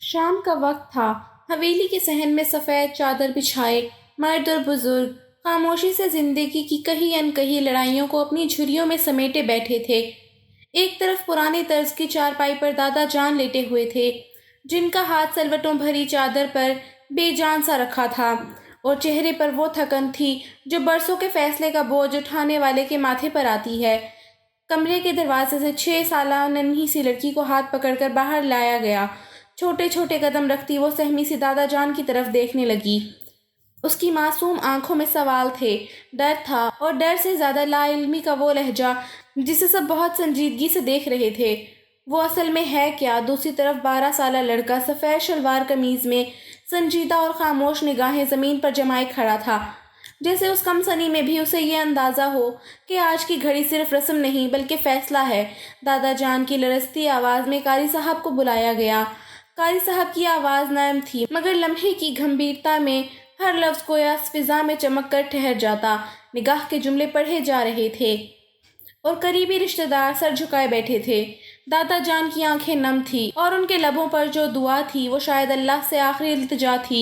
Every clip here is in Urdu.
شام کا وقت تھا۔ حویلی کے صحن میں سفید چادر بچھائے مرد اور بزرگ خاموشی سے زندگی کی کہیں انکہی لڑائیوں کو اپنی جھریوں میں سمیٹے بیٹھے تھے۔ ایک طرف پرانے طرز کی چارپائی پر دادا جان لیٹے ہوئے تھے، جن کا ہاتھ سلوٹوں بھری چادر پر بے جان سا رکھا تھا، اور چہرے پر وہ تھکن تھی جو برسوں کے فیصلے کا بوجھ اٹھانے والے کے ماتھے پر آتی ہے۔ کمرے کے دروازے سے 6 سالہ ننھی سی لڑکی کو ہاتھ پکڑ کر باہر لایا گیا۔ چھوٹے چھوٹے قدم رکھتی وہ سہمی سی دادا جان کی طرف دیکھنے لگی۔ اس کی معصوم آنکھوں میں سوال تھے، ڈر تھا، اور ڈر سے زیادہ لا علمی کا وہ لہجہ جسے سب بہت سنجیدگی سے دیکھ رہے تھے۔ وہ اصل میں ہے کیا؟ دوسری طرف 12 سالہ لڑکا سفید شلوار قمیض میں سنجیدہ اور خاموش نگاہیں زمین پر جمائے کھڑا تھا، جیسے اس کم سنی میں بھی اسے یہ اندازہ ہو کہ آج کی گھڑی صرف رسم نہیں بلکہ فیصلہ ہے۔ دادا جان کی لرزتی آواز میں قاری صاحب کو بلایا گیا۔ قاری صاحب کی آواز نرم تھی، مگر لمحے کی گھمبیرتا میں ہر لفظ گویا فضا میں چمک کر ٹھہر جاتا۔ نگاہ کے جملے پڑھے جا رہے تھے اور قریبی رشتہ دار سر جھکائے بیٹھے تھے۔ دادا جان کی آنکھیں نم تھیں، اور ان کے لبوں پر جو دعا تھی وہ شاید اللہ سے آخری التجا تھی۔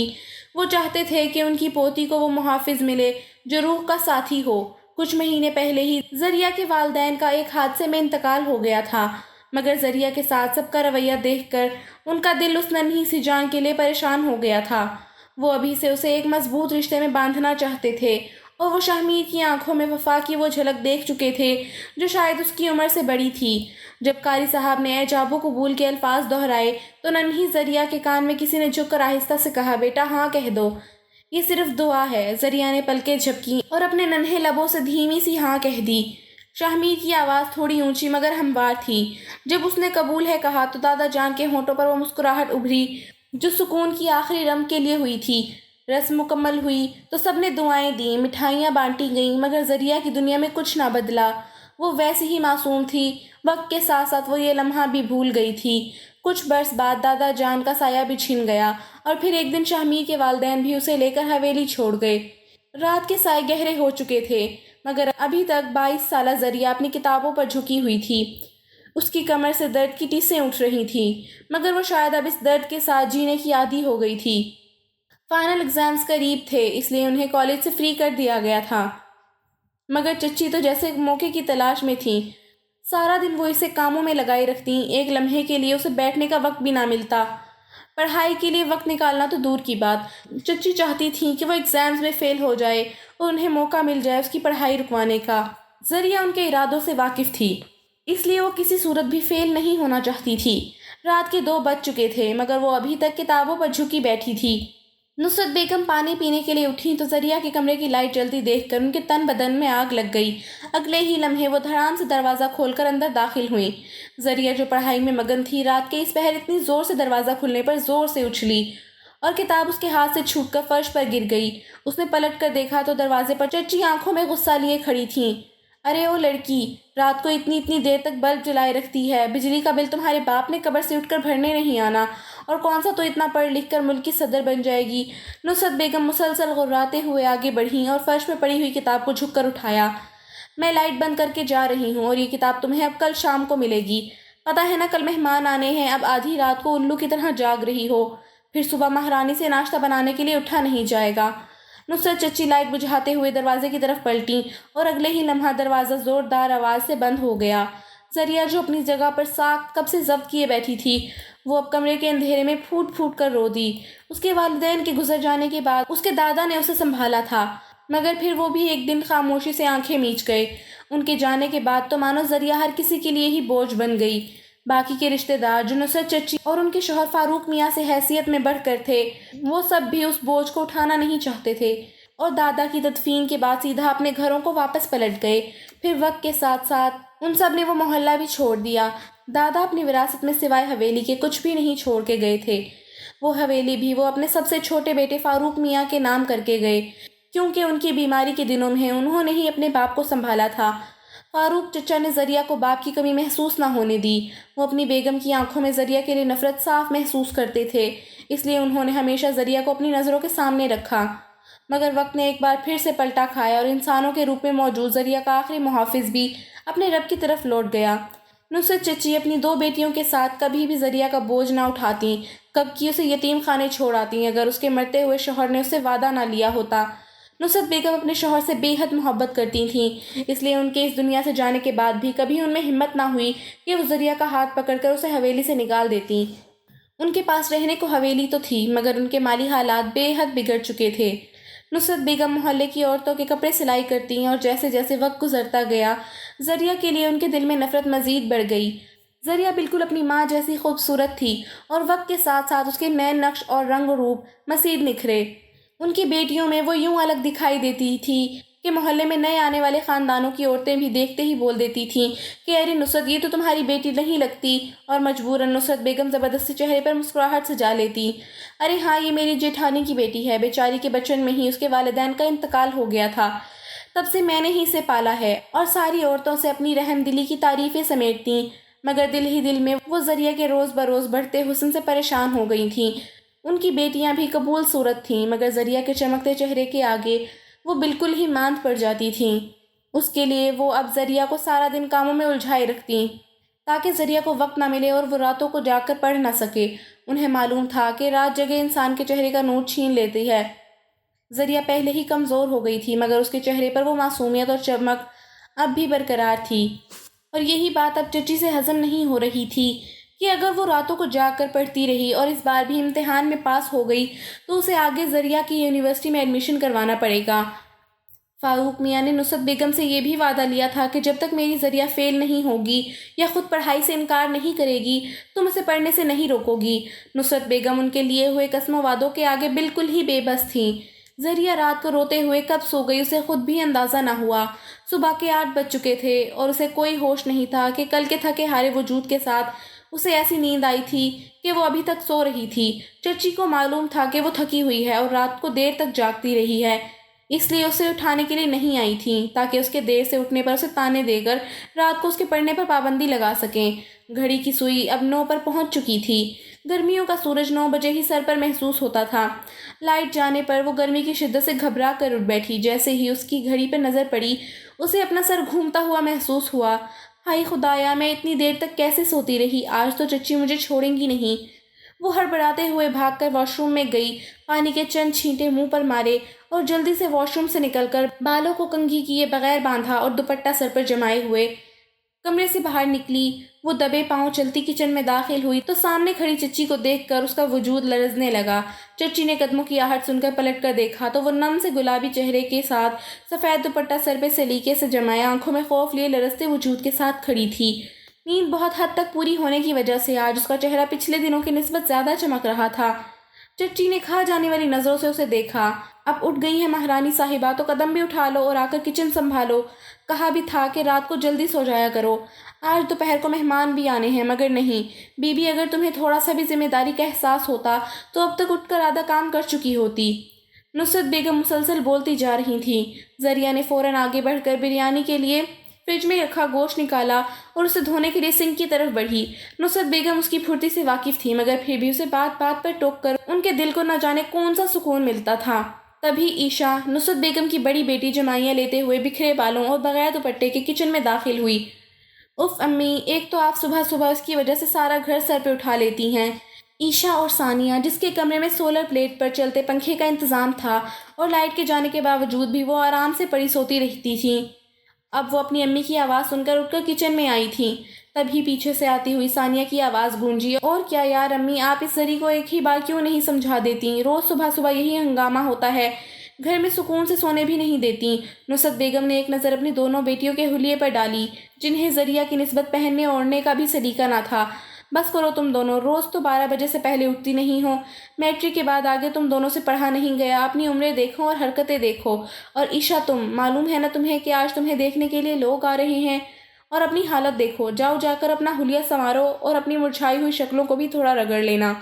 وہ چاہتے تھے کہ ان کی پوتی کو وہ محافظ ملے جو روح کا ساتھی ہو۔ کچھ مہینے پہلے ہی ذریعہ کے والدین کا ایک حادثے میں انتقال ہو گیا تھا، مگر ذریعہ کے ساتھ سب کا رویہ دیکھ کر ان کا دل اس ننھی سی جان کے لیے پریشان ہو گیا تھا۔ وہ ابھی سے اسے ایک مضبوط رشتے میں باندھنا چاہتے تھے، اور وہ شاہمیر کی آنکھوں میں وفا کی وہ جھلک دیکھ چکے تھے جو شاید اس کی عمر سے بڑی تھی۔ جب قاری صاحب نے اعجاب و قبول کے الفاظ دہرائے تو ننھی ذریعہ کے کان میں کسی نے جھک کر آہستہ سے کہا، بیٹا ہاں کہہ دو، یہ صرف دعا ہے۔ ذریعہ نے پلکیں جھپکیں اور اپنے ننھے لبوں سے دھیمی سی ہاں کہہ دی۔ شاہمیر کی آواز تھوڑی اونچی مگر ہموار تھی۔ جب اس نے قبول ہے کہا تو دادا جان کے ہونٹوں پر وہ مسکراہٹ ابھری جو سکون کی آخری رم کے لیے ہوئی تھی۔ رسم مکمل ہوئی تو سب نے دعائیں دیں، مٹھائیاں بانٹی گئیں، مگر ذریعہ کی دنیا میں کچھ نہ بدلا۔ وہ ویسی ہی معصوم تھی۔ وقت کے ساتھ ساتھ وہ یہ لمحہ بھی بھول گئی تھی۔ کچھ برس بعد دادا جان کا سایہ بھی چھن گیا، اور پھر ایک دن شاہمیر کے والدین بھی اسے لے کر حویلی چھوڑ گئے۔ رات کے سائے گہرے ہو چکے تھے، مگر ابھی تک 22 سالہ ذریعہ اپنی کتابوں پر جھکی ہوئی تھی۔ اس کی کمر سے درد کی ٹیسیں اٹھ رہی تھیں، مگر وہ شاید اب اس درد کے ساتھ جینے کی عادی ہو گئی تھی۔ فائنل ایگزامز قریب تھے، اس لیے انہیں کالج سے فری کر دیا گیا تھا، مگر چچی تو جیسے موقع کی تلاش میں تھیں۔ سارا دن وہ اسے کاموں میں لگائی رکھتیں، ایک لمحے کے لیے اسے بیٹھنے کا وقت بھی نہ ملتا۔ پڑھائی کے لیے وقت نکالنا تو دور کی بات، چچی چاہتی تھیں کہ وہ ایگزامز میں فیل ہو جائے اور انہیں موقع مل جائے اس کی پڑھائی رکوانے کا۔ ذریعہ ان کے ارادوں سے واقف تھی، اس لیے وہ کسی صورت بھی فیل نہیں ہونا چاہتی تھی۔ رات کے 2 بج چکے تھے، مگر وہ ابھی تک کتابوں پر جھکی بیٹھی تھی۔ نصرت بیگم پانی پینے کے لیے اٹھیں تو ذریعہ کے کمرے کی لائٹ جلتی دیکھ کر ان کے تن بدن میں آگ لگ گئی۔ اگلے ہی لمحے وہ دھڑام سے دروازہ کھول کر اندر داخل ہوئیں۔ ذریعہ جو پڑھائی میں مگن تھی، رات کے اس پہر اتنی زور سے دروازہ کھلنے پر زور سے اچھلی، اور کتاب اس کے ہاتھ سے چھوٹ کر فرش پر گر گئی۔ اس نے پلٹ کر دیکھا تو دروازے پر چچی آنکھوں میں غصہ لیے کھڑی تھیں۔ ارے او لڑکی، رات کو اتنی دیر تک بلب جلائے رکھتی ہے؟ بجلی کا بل تمہارے باپ نے قبر سے اٹھ کر بھرنے نہیں آنا، اور کون سا تو اتنا پڑھ لکھ کر ملک کی صدر بن جائے گی۔ نصرت بیگم مسلسل غراتے ہوئے آگے بڑھیں اور فرش میں پڑی ہوئی کتاب کو جھک کر اٹھایا۔ میں لائٹ بند کر کے جا رہی ہوں، اور یہ کتاب تمہیں اب کل شام کو ملے گی۔ پتہ ہے نا کل مہمان آنے ہیں، اب آدھی رات کو الو کی طرح جاگ رہی ہو، پھر صبح مہارانی سے ناشتہ بنانے کے لیے اٹھا نہیں جائے گا۔ نصرت چچی لائٹ بجھاتے ہوئے دروازے کی طرف پلٹیں، اور اگلے ہی لمحہ دروازہ زوردار آواز سے بند ہو گیا۔ ذریعہ جو اپنی جگہ پر ساکھ کب سے ضبط کیے بیٹھی تھی، وہ اب کمرے کے اندھیرے میں پھوٹ پھوٹ کر رو دی۔ اس کے والدین کے گزر جانے کے بعد اس کے دادا نے اسے سنبھالا تھا، مگر پھر وہ بھی ایک دن خاموشی سے آنکھیں میچ گئے۔ ان کے جانے کے بعد تو مانو ذریعہ ہر کسی کے لیے ہی بوجھ بن گئی۔ باقی کے رشتہ دار جو نصرت چچی اور ان کے شوہر فاروق میاں سے حیثیت میں بڑھ کر تھے، وہ سب بھی اس بوجھ کو اٹھانا نہیں چاہتے تھے، اور دادا کی تدفین کے بعد سیدھا اپنے گھروں کو واپس پلٹ گئے۔ پھر وقت کے ساتھ ساتھ ان سب نے وہ محلہ بھی چھوڑ دیا۔ دادا اپنی وراثت میں سوائے حویلی کے کچھ بھی نہیں چھوڑ کے گئے تھے۔ وہ حویلی بھی وہ اپنے سب سے چھوٹے بیٹے فاروق میاں کے نام کر کے گئے، کیونکہ ان کی بیماری کے دنوں میں انہوں نے ہی اپنے باپ کو سنبھالا تھا۔ فاروق چچا نے ذریعہ کو باپ کی کمی محسوس نہ ہونے دی۔ وہ اپنی بیگم کی آنکھوں میں ذریعہ کے لیے نفرت صاف محسوس کرتے تھے، اس لیے انہوں نے ہمیشہ ذریعہ کو اپنی نظروں کے سامنے رکھا۔ مگر وقت نے ایک بار پھر سے پلٹا کھایا، اور انسانوں کے روپ میں موجود ذریعہ کا آخری محافظ بھی اپنے رب کی طرف لوٹ گیا۔ نصرت چچی اپنی دو بیٹیوں کے ساتھ کبھی بھی ذریعہ کا بوجھ نہ اٹھاتی، کب کی اسے یتیم خانے چھوڑ آتی اگر اس کے مرتے ہوئے شوہر نے اسے وعدہ نہ لیا ہوتا۔ نصرت بیگم اپنے شوہر سے بے حد محبت کرتی تھیں، اس لیے ان کے اس دنیا سے جانے کے بعد بھی کبھی ان میں ہمت نہ ہوئی کہ وہ ذریعہ کا ہاتھ پکڑ کر اسے حویلی سے نکال دیتی۔ ان کے پاس رہنے کو حویلی تو تھی مگر ان کے مالی حالات بے حد بگڑ چکے تھے۔ نصرت بیگم محلے کی عورتوں کے کپڑے سلائی کرتی اور جیسے جیسے وقت گزرتا گیا ذریعہ کے لیے ان کے دل میں نفرت مزید بڑھ گئی۔ ذریعہ بالکل اپنی ماں جیسی خوبصورت تھی اور وقت کے ساتھ ساتھ اس کے نئے نقش اور رنگ و روپ مزید نکھرے۔ ان کی بیٹیوں میں وہ یوں الگ دکھائی دیتی تھی کہ محلے میں نئے آنے والے خاندانوں کی عورتیں بھی دیکھتے ہی بول دیتی تھیں کہ ارے نصرت یہ تو تمہاری بیٹی نہیں لگتی، اور مجبوراً نصرت بیگم زبردستی چہرے پر مسکراہٹ سجا لیتی۔ ارے ہاں یہ میری جیٹھانی کی بیٹی ہے، بیچاری کے بچپن میں ہی اس کے والدین کا انتقال ہو گیا تھا، تب سے میں نے ہی اسے پالا ہے، اور ساری عورتوں سے اپنی رحم دلی کی تعریفیں سمیٹتی مگر دل ہی دل میں وہ ذریعہ کے روز بروز بڑھتے حسن سے پریشان ہو گئی تھیں۔ ان کی بیٹیاں بھی قبول صورت تھیں مگر ذریعہ کے چمکتے چہرے کے آگے وہ بالکل ہی ماند پڑ جاتی تھیں۔ اس کے لیے وہ اب ذریعہ کو سارا دن کاموں میں الجھائے رکھتی تاکہ ذریعہ کو وقت نہ ملے اور وہ راتوں کو جا کر پڑھ نہ سکے۔ انہیں معلوم تھا کہ رات جگہ انسان کے چہرے کا نور چھین لیتی ہے۔ ذریعہ پہلے ہی کمزور ہو گئی تھی مگر اس کے چہرے پر وہ معصومیت اور چمک اب بھی برقرار تھی، اور یہی بات اب چچی سے ہضم نہیں ہو رہی تھی کہ اگر وہ راتوں کو جاگ کر پڑھتی رہی اور اس بار بھی امتحان میں پاس ہو گئی تو اسے آگے ذریعہ کی یونیورسٹی میں ایڈمیشن کروانا پڑے گا۔ فاروق میاں نے نصرت بیگم سے یہ بھی وعدہ لیا تھا کہ جب تک میری ذریعہ فیل نہیں ہوگی یا خود پڑھائی سے انکار نہیں کرے گی تم اسے پڑھنے سے نہیں روکو گی۔ نصرت بیگم ان کے لیے ہوئے قسم و وعدوں کے آگے بالکل ہی بے بس تھیں۔ ذریعہ رات کو روتے ہوئے کب سو گئی اسے خود بھی اندازہ نہ ہوا۔ صبح کے 8 بج چکے تھے اور اسے کوئی ہوش نہیں تھا کہ کل کے تھکے ہارے وجود کے ساتھ اسے ایسی نیند آئی تھی کہ وہ ابھی تک سو رہی تھی۔ چچی کو معلوم تھا کہ وہ تھکی ہوئی ہے اور رات کو دیر تک جاگتی رہی ہے، اس لیے اسے اٹھانے کے لیے نہیں آئی تھیں تاکہ اس کے دیر سے اٹھنے پر اسے تانے دے کر رات کو اس کے پڑھنے پر پابندی لگا سکیں۔ گھڑی کی سوئی اب 9 پر پہنچ چکی تھی۔ گرمیوں کا سورج 9 بجے ہی سر پر محسوس ہوتا تھا۔ لائٹ جانے پر وہ گرمی کی شدت سے گھبرا کر اٹھ بیٹھی۔ جیسے ہی اس کی گھڑی پر نظر پڑی اسے اپنا سر گھومتا ہوا محسوس ہوا۔ ہائے خدایا میں اتنی دیر تک کیسے سوتی رہی، آج تو چچی مجھے چھوڑیں گی نہیں۔ وہ ہڑبڑاتے ہوئے بھاگ کر واش روم میں گئی، پانی کے چند چھینٹے منہ پر مارے اور جلدی سے واش روم سے نکل کر بالوں کو کنگھی کیے بغیر باندھا اور دوپٹہ سر پر جمائے ہوئے کمرے سے باہر نکلی۔ وہ دبے پاؤں چلتی کچن میں داخل ہوئی تو سامنے کھڑی چچی کو دیکھ کر اس کا وجود لرزنے لگا۔ چچی نے قدموں کی آہٹ سن کر پلٹ کر دیکھا تو وہ نم سے گلابی چہرے کے ساتھ سفید دوپٹہ سر پہ سلیقے سے جمائے آنکھوں میں خوف لیے لرزتے وجود کے ساتھ کھڑی تھی۔ نیند بہت حد تک پوری ہونے کی وجہ سے آج اس کا چہرہ پچھلے دنوں کی نسبت زیادہ چمک رہا تھا۔ چچی نے کھا جانے والی نظروں سے اسے دیکھا۔ اب اٹھ گئی ہے مہرانی صاحبہ تو قدم بھی اٹھا لو اور آ کر کچن سنبھالو، کہا بھی تھا کہ رات کو جلدی سو جایا کرو، آج دوپہر کو مہمان بھی آنے ہیں۔ مگر نہیں بی بی، اگر تمہیں تھوڑا سا بھی ذمہ داری کا احساس ہوتا تو اب تک اٹھ کر آدھا کام کر چکی ہوتی۔ نصرت بیگم مسلسل بولتی جا رہی تھیں۔ ذریعہ نے فوراً آگے بڑھ کر بریانی کے لیے فریج میں رکھا گوشت نکالا اور اسے دھونے کے لیے سنک کی طرف بڑھی۔ نصرت بیگم اس کی پھرتی سے واقف تھی مگر پھر بھی اسے بات بات پر ٹوک کر ان کے دل کو نہ جانے کون سا سکون ملتا تھا۔ تبھی عیشا، نصرت بیگم کی بڑی بیٹی، جمائیاں لیتے ہوئے بکھرے بالوں اور بغیر دوپٹے کے کچن میں داخل ہوئی۔ اف امی، ایک تو آپ صبح صبح اس کی وجہ سے سارا گھر سر پہ اٹھا لیتی ہیں۔ عیشا اور ثانیہ، جس کے کمرے میں سولر پلیٹ پر چلتے پنکھے کا انتظام تھا اور لائٹ کے جانے کے باوجود بھی وہ آرام سے پڑی سوتی رہتی تھیں، اب وہ اپنی امی کی آواز سن کر اٹھ کر کچن میں آئی تھیں۔ تبھی پیچھے سے آتی ہوئی ثانیہ کی آواز گونجی، اور کیا یار امی، آپ اس زری کو ایک ہی بار کیوں نہیں سمجھا دیتی؟ روز صبح صبح یہی ہنگامہ ہوتا ہے، گھر میں سکون سے سونے بھی نہیں دیتی۔ نصرت بیگم نے ایک نظر اپنی دونوں بیٹیوں کے حلیے پر ڈالی جنہیں ذریعہ کی نسبت پہننے اوڑھنے کا بھی سلیقہ نہ تھا۔ بس کرو تم دونوں، روز تو 12 بجے سے پہلے اٹھتی نہیں ہو، میٹرک کے بعد آگے تم دونوں سے پڑھا نہیں گیا، اپنی عمریں دیکھو اور حرکتیں دیکھو۔ اور عیشا، تم معلوم ہے نا تمہیں کہ آج تمہیں دیکھنے کے لیے لوگ آ رہے ہیں، اور اپنی حالت دیکھو، جاؤ جا کر اپنا حلیہ سنوارو اور اپنی مرجھائی ہوئی شکلوں کو بھی تھوڑا رگڑ لینا۔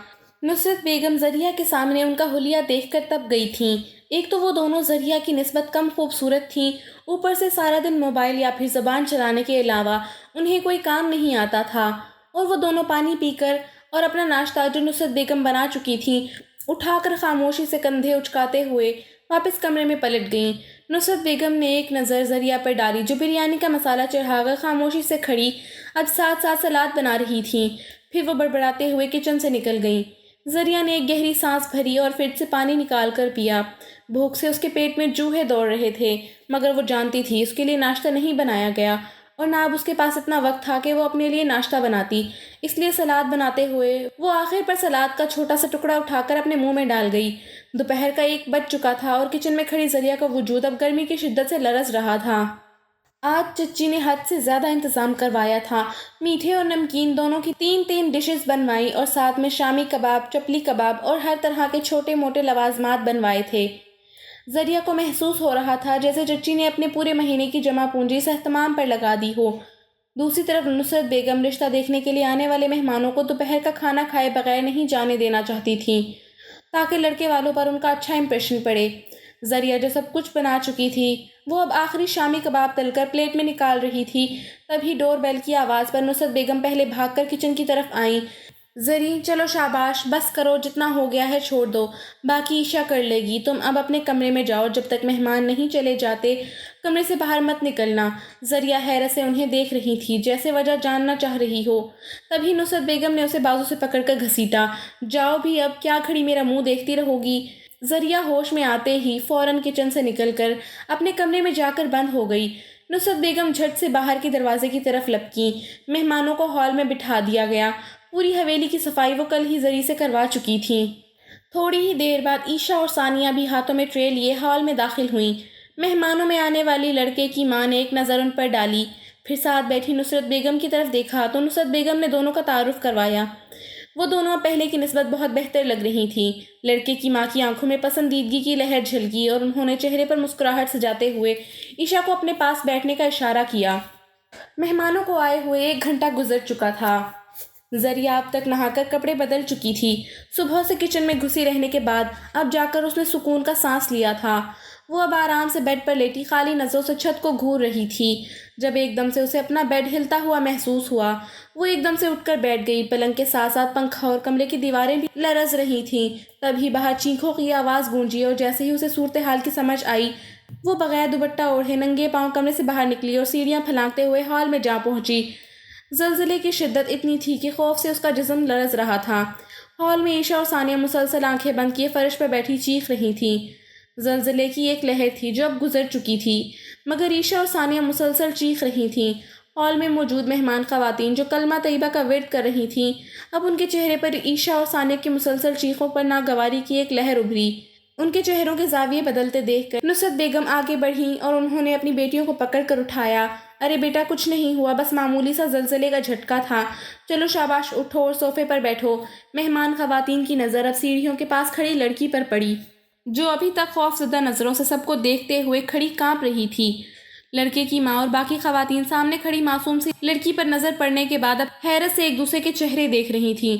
نصرت بیگم ذریعہ کے سامنے ان کا حلیہ دیکھ کر تب گئی تھیں۔ ایک تو وہ دونوں ذریعہ کی نسبت کم خوبصورت تھیں، اوپر سے سارا دن موبائل یا پھر زبان چلانے کے علاوہ انہیں کوئی کام نہیں آتا تھا، اور وہ دونوں پانی پی کر اور اپنا ناشتہ جو نصرت بیگم بنا چکی تھیں اٹھا کر خاموشی سے کندھے اچکاتے ہوئے واپس کمرے میں پلٹ گئیں۔ نصرت بیگم نے ایک نظر ذریعہ پر ڈالی جو بریانی کا مسالہ چڑھا کر خاموشی سے کھڑی اب ساتھ ساتھ سلاد بنا رہی تھیں۔ پھر وہ بڑبڑاتے ہوئے کچن سے نکل گئیں۔ ذریعہ نے ایک گہری سانس بھری اور فریج سے پانی نکال کر پیا۔ بھوک سے اس کے پیٹ میں چوہے دوڑ رہے تھے، مگر وہ جانتی تھی اس کے لیے ناشتہ نہیں بنایا گیا اور نہ اب اس کے پاس اتنا وقت تھا کہ وہ اپنے لیے ناشتہ بناتی۔ اس لیے سلاد بناتے ہوئے وہ آخر پر سلاد کا چھوٹا سا ٹکڑا اٹھا کر اپنے منہ میں ڈال گئی۔ دوپہر کا 1 بج چکا تھا اور کچن میں کھڑی ذریعہ کا وجود اب گرمی کی شدت سے لرز رہا تھا۔ آج چچی نے حد سے زیادہ انتظام کروایا تھا۔ میٹھے اور نمکین دونوں کی 3 ڈشز بنوائیں اور ساتھ میں شامی کباب، چپلی کباب اور ہر طرح کے چھوٹے موٹے لوازمات بنوائے تھے۔ ذریعہ کو محسوس ہو رہا تھا جیسے چچی نے اپنے پورے مہینے کی جمع پونجی سے اہتمام پر لگا دی ہو۔ دوسری طرف نصرت بیگم رشتہ دیکھنے کے لیے آنے والے مہمانوں کو دوپہر کا کھانا کھائے بغیر نہیں جانے دینا چاہتی تھیں تاکہ لڑکے والوں پر ان کا اچھا امپریشن پڑے۔ ذریعہ جو سب کچھ بنا چکی تھی وہ اب آخری شامی کباب تل کر پلیٹ میں نکال رہی تھی، تبھی ڈور بیل کی آواز پر نصرت بیگم پہلے بھاگ کر کچن کی طرف آئیں۔ زری چلو شاباش، بس کرو، جتنا ہو گیا ہے چھوڑ دو، باقی عشاء کر لے گی، تم اب اپنے کمرے میں جاؤ، جب تک مہمان نہیں چلے جاتے کمرے سے باہر مت نکلنا۔ ذریعہ حیرت سے انہیں دیکھ رہی تھی جیسے وجہ جاننا چاہ رہی ہو، تبھی نصرت بیگم نے اسے بازو سے پکڑ کر گھسیٹا۔ جاؤ بھی، اب کیا کھڑی میرا منہ دیکھتی رہو گی؟ ذریعہ ہوش میں آتے ہی فوراً کچن سے نکل کر اپنے کمرے میں جا کر بند ہو گئی۔ نصرت بیگم جھٹ سے باہر کے دروازے کی طرف لپکیں۔ مہمانوں کو ہال میں بٹھا دیا گیا۔ پوری حویلی کی صفائی وہ کل ہی زری سے کروا چکی تھیں۔ تھوڑی ہی دیر بعد عیشا اور ثانیہ بھی ہاتھوں میں ٹرے لیے ہال میں داخل ہوئیں۔ مہمانوں میں آنے والی لڑکے کی ماں نے ایک نظر ان پر ڈالی، پھر ساتھ بیٹھی نصرت بیگم کی طرف دیکھا تو نصرت بیگم نے دونوں کا تعارف کروایا۔ وہ دونوں اب پہلے کی نسبت بہت بہتر لگ رہی تھیں۔ لڑکے کی ماں کی آنکھوں میں پسندیدگی کی لہر جھلکی اور انہوں نے چہرے پر مسکراہٹ سجاتے ہوئے عیشا کو اپنے پاس بیٹھنے کا اشارہ کیا۔ مہمانوں کو آئے ہوئے 1 گھنٹہ گزر چکا تھا۔ ذریعہ اب تک نہا کر کپڑے بدل چکی تھی۔ صبح سے کچن میں گھسی رہنے کے بعد اب جا کر اس نے سکون کا سانس لیا تھا۔ وہ اب آرام سے بیڈ پر لیٹی خالی نظروں سے چھت کو گھور رہی تھی جب ایک دم سے اسے اپنا بیڈ ہلتا ہوا محسوس ہوا۔ وہ ایک دم سے اٹھ کر بیٹھ گئی۔ پلنگ کے ساتھ ساتھ پنکھا اور کمرے کی دیواریں بھی لرز رہی تھیں۔ تبھی باہر چیخوں کی آواز گونجی اور جیسے ہی اسے صورتحال کی سمجھ آئی وہ بغیر دوپٹہ اوڑھے ننگے پاؤں کمرے سے باہر نکلی اور سیڑھیاں پھلانگتے ہوئے ہال میں جا پہنچی۔ زلزلے کی شدت اتنی تھی کہ خوف سے اس کا جسم لرز رہا تھا۔ ہال میں عیشا اور ثانیہ مسلسل آنکھیں بند کیے فرش پر بیٹھی چیخ رہی تھیں۔ زلزلے کی ایک لہر تھی جو اب گزر چکی تھی، مگر عیشا اور ثانیہ مسلسل چیخ رہی تھیں۔ ہال میں موجود مہمان خواتین جو کلمہ طیبہ کا ورد کر رہی تھیں، اب ان کے چہرے پر عیشا اور ثانیہ کی مسلسل چیخوں پر ناگواری کی ایک لہر ابھری۔ ان کے چہروں کے زاویے بدلتے دیکھ کر نصرت بیگم آگے بڑھیں اور انہوں نے اپنی بیٹیوں کو پکڑ کر اٹھایا۔ ارے بیٹا، کچھ نہیں ہوا، بس معمولی سا زلزلے کا جھٹکا تھا، چلو شاباش، اٹھو اور صوفے پر بیٹھو۔ مہمان خواتین کی نظر اب سیڑھیوں کے پاس کھڑی لڑکی پر پڑی جو ابھی تک خوف زدہ نظروں سے سب کو دیکھتے ہوئے کھڑی کانپ رہی تھی۔ لڑکے کی ماں اور باقی خواتین سامنے کھڑی معصوم سی لڑکی پر نظر پڑنے کے بعد اب حیرت سے ایک دوسرے کے چہرے دیکھ رہی تھیں۔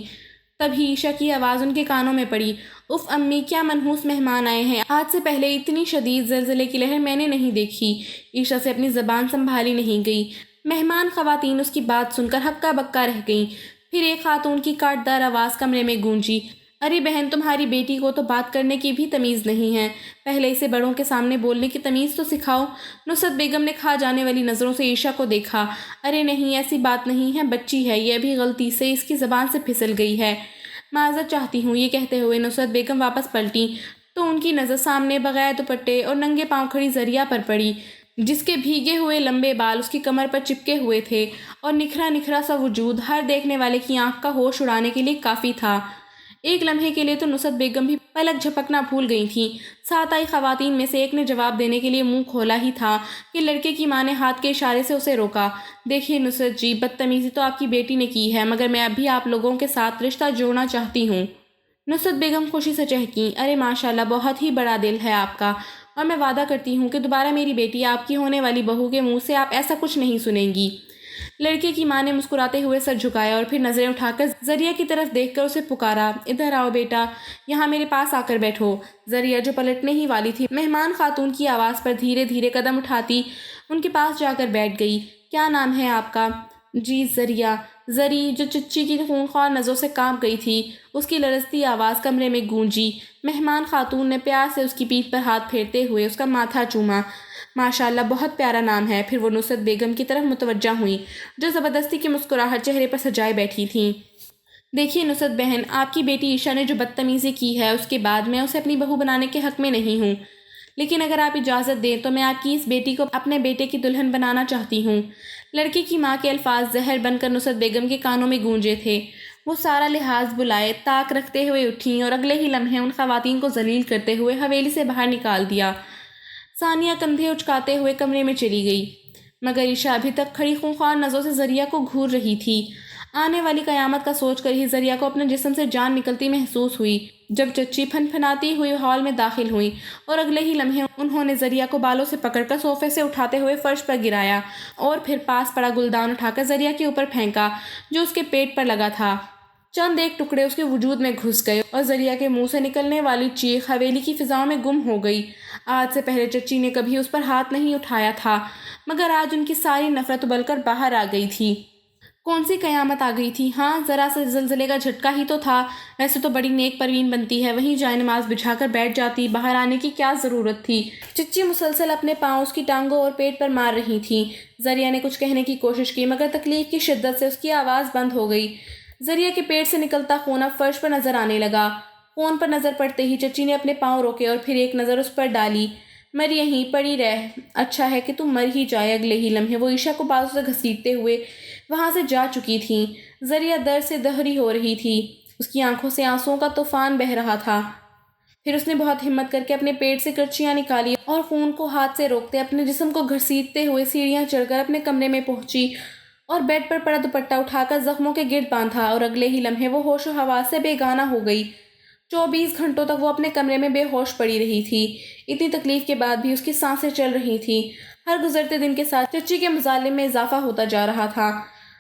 تبھی عیشا کی آواز ان کے کانوں میں پڑی، اف امی، کیا منحوس مہمان آئے ہیں، آج سے پہلے اتنی شدید زلزلے کی لہر میں نے نہیں دیکھی۔ عیشا سے اپنی زبان سنبھالی نہیں گئی۔ مہمان خواتین اس کی بات سن کر ہکا بکا رہ گئیں۔ پھر ایک خاتون کی کاٹدار آواز کمرے میں گونجی، ارے بہن، تمہاری بیٹی کو تو بات کرنے کی بھی تمیز نہیں ہے، پہلے اسے بڑوں کے سامنے بولنے کی تمیز تو سکھاؤ۔ نصرت بیگم نے کھا جانے والی نظروں سے عیشا کو دیکھا۔ ارے نہیں، ایسی بات نہیں ہے، بچی ہے یہ، ابھی غلطی سے اس کی زبان سے پھسل گئی ہے، معذرت چاہتی ہوں۔ یہ کہتے ہوئے نصرت بیگم واپس پلٹی تو ان کی نظر سامنے بغیر دوپٹے اور ننگے پاؤں کھڑی ذریعہ پر پڑی جس کے بھیگے ہوئے لمبے بال اس کی کمر پر چپکے ہوئے تھے اور نکھرا نکھرا سا وجود ہر دیکھنے والے کی آنکھ کا ہوش اڑانے کے لیے کافی تھا۔ ایک لمحے کے لیے تو نصرت بیگم بھی پلک جھپکنا بھول گئی تھیں۔ ساتھ آئی خواتین میں سے ایک نے جواب دینے کے لیے منہ کھولا ہی تھا کہ لڑکے کی ماں نے ہاتھ کے اشارے سے اسے روکا۔ دیکھیے نصرت جی، بدتمیزی تو آپ کی بیٹی نے کی ہے، مگر میں اب بھی آپ لوگوں کے ساتھ رشتہ جوڑنا چاہتی ہوں۔ نصرت بیگم خوشی سے چہکیں، ارے ماشاءاللہ، بہت ہی بڑا دل ہے آپ کا، اور میں وعدہ کرتی ہوں کہ دوبارہ میری بیٹی آپ کی ہونے والی بہو کے منہ سے آپ ایسا کچھ نہیں سنیں گی۔ لڑکے کی ماں نے مسکراتے ہوئے سر جھکایا اور پھر نظریں اٹھا کر ذریعہ کی طرف دیکھ کر اسے پکارا، ادھر آؤ بیٹا، یہاں میرے پاس آ کر بیٹھو۔ ذریعہ جو پلٹنے ہی والی تھی، مہمان خاتون کی آواز پر دھیرے دھیرے قدم اٹھاتی ان کے پاس جا کر بیٹھ گئی۔ کیا نام ہے آپ کا؟ جی ذریعہ، زری جو چچی کی خونخوار نظروں سے کانپ گئی تھی، اس کی لرزتی آواز کمرے میں گونجی۔ مہمان خاتون نے پیار سے اس کی پیٹھ پر ہاتھ پھیرتے ہوئے اس کا ماتھا چوما۔ ماشاءاللہ، بہت پیارا نام ہے۔ پھر وہ نصرت بیگم کی طرف متوجہ ہوئی جو زبردستی کی مسکراہٹ چہرے پر سجائے بیٹھی تھیں۔ دیکھیے نصرت بہن، آپ کی بیٹی عشا نے جو بدتمیزی کی ہے اس کے بعد میں اسے اپنی بہو بنانے کے حق میں نہیں ہوں، لیکن اگر آپ اجازت دیں تو میں آپ کی اس بیٹی کو اپنے بیٹے کی دلہن بنانا چاہتی ہوں۔ لڑکی کی ماں کے الفاظ زہر بن کر نصرت بیگم کے کانوں میں گونجے تھے۔ وہ سارا لحاظ بلائے طاق رکھتے ہوئے اٹھیں اور اگلے ہی لمحے ان خواتین کو ذلیل کرتے ہوئے حویلی سے باہر نکال دیا۔ ثانیہ کندھے اچکاتے ہوئے کمرے میں چلی گئی، مگر عشا ابھی تک کھڑی خونخوار نظروں سے ذریعہ کو گھور رہی تھی۔ آنے والی قیامت کا سوچ کر ہی ذریعہ کو اپنے جسم سے جان نکلتی محسوس ہوئی جب چچی پھن پھناتی ہوئی ہال میں داخل ہوئی اور اگلے ہی لمحے انہوں نے ذریعہ کو بالوں سے پکڑ کر صوفے سے اٹھاتے ہوئے فرش پر گرایا اور پھر پاس پڑا گلدان اٹھا کر ذریعہ کے اوپر پھینکا جو اس کے پیٹ پر لگا تھا۔ چند ایک ٹکڑے اس کے وجود میں گھس گئے اور ذریعہ کے منہ سے نکلنے والی چیخ حویلی کی فضاؤں میں گم ہو گئی۔ آج سے پہلے چچی نے کبھی اس پر ہاتھ نہیں اٹھایا تھا، مگر آج ان کی ساری نفرت ابل کر باہر آ گئی تھی۔ کون سی قیامت آ گئی تھی؟ ہاں، ذرا سے زلزلے کا جھٹکا ہی تو تھا۔ ویسے تو بڑی نیک پروین بنتی ہے، وہیں جائے نماز بچھا کر بیٹھ جاتی، باہر آنے کی کیا ضرورت تھی؟ چچی مسلسل اپنے پاؤں اس کی ٹانگوں اور پیٹ پر مار رہی تھیں۔ ذریعہ نے کچھ کہنے کی کوشش کی مگر تکلیف کی شدت سے اس کی آواز بند ہو گئی۔ ذریعہ کے پیٹ سے نکلتا خون اب فرش پر نظر آنے لگا۔ خون پر نظر پڑتے ہی چچی نے اپنے پاؤں روکے اور پھر ایک نظر اس پر ڈالی۔ مر یہیں پڑی رہ، اچھا ہے کہ تم مر ہی جائے۔ اگلے ہی لمحے وہ عشا کو بازو سے گھسیٹتے ہوئے وہاں سے جا چکی تھیں۔ ذریعہ درد سے دہری ہو رہی تھی، اس کی آنکھوں سے آنسوؤں کا طوفان بہہ رہا تھا۔ پھر اس نے بہت ہمت کر کے اپنے پیٹ سے کرچیاں نکالی اور خون کو ہاتھ سے روکتے اپنے جسم کو گھسیٹتے ہوئے سیڑھیاں چڑھ کر اپنے کمرے میں پہنچی اور بیڈ پر پڑا دوپٹہ اٹھا کر زخموں کے گرد باندھا اور اگلے ہی لمحے وہ ہوش و حواس سے بیگانہ ہو گئی۔ 24 گھنٹوں تک وہ اپنے کمرے میں بے ہوش پڑی رہی تھی۔ اتنی تکلیف کے بعد بھی اس کی سانسیں چل رہی تھیں۔ ہر گزرتے دن کے ساتھ چچی کے مظالم میں اضافہ ہوتا جا رہا تھا۔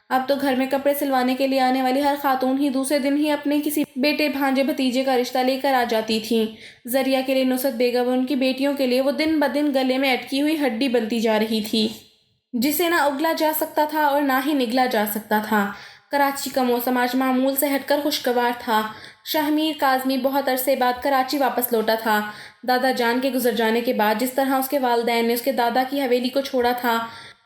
اب تو گھر میں کپڑے سلوانے کے لیے آنے والی ہر خاتون ہی دوسرے دن ہی اپنے کسی بیٹے بھانجے بھتیجے کا رشتہ لے کر آ جاتی تھیں۔ ذریعہ کے لیے نصرت بیگم اور ان کی بیٹیوں کے لیے وہ دن بدن گلے میں اٹکی ہوئی ہڈی بنتی جا رہی تھی جسے نہ اگلا جا سکتا تھا اور نہ ہی نگلا جا سکتا تھا۔ کراچی کا موسم آج معمول سے ہٹ کر خوشگوار تھا۔ شاہمیر کاظمی بہت عرصے بعد کراچی واپس لوٹا تھا۔ دادا جان کے گزر جانے کے بعد جس طرح اس کے والدین نے اس کے دادا کی حویلی کو چھوڑا تھا،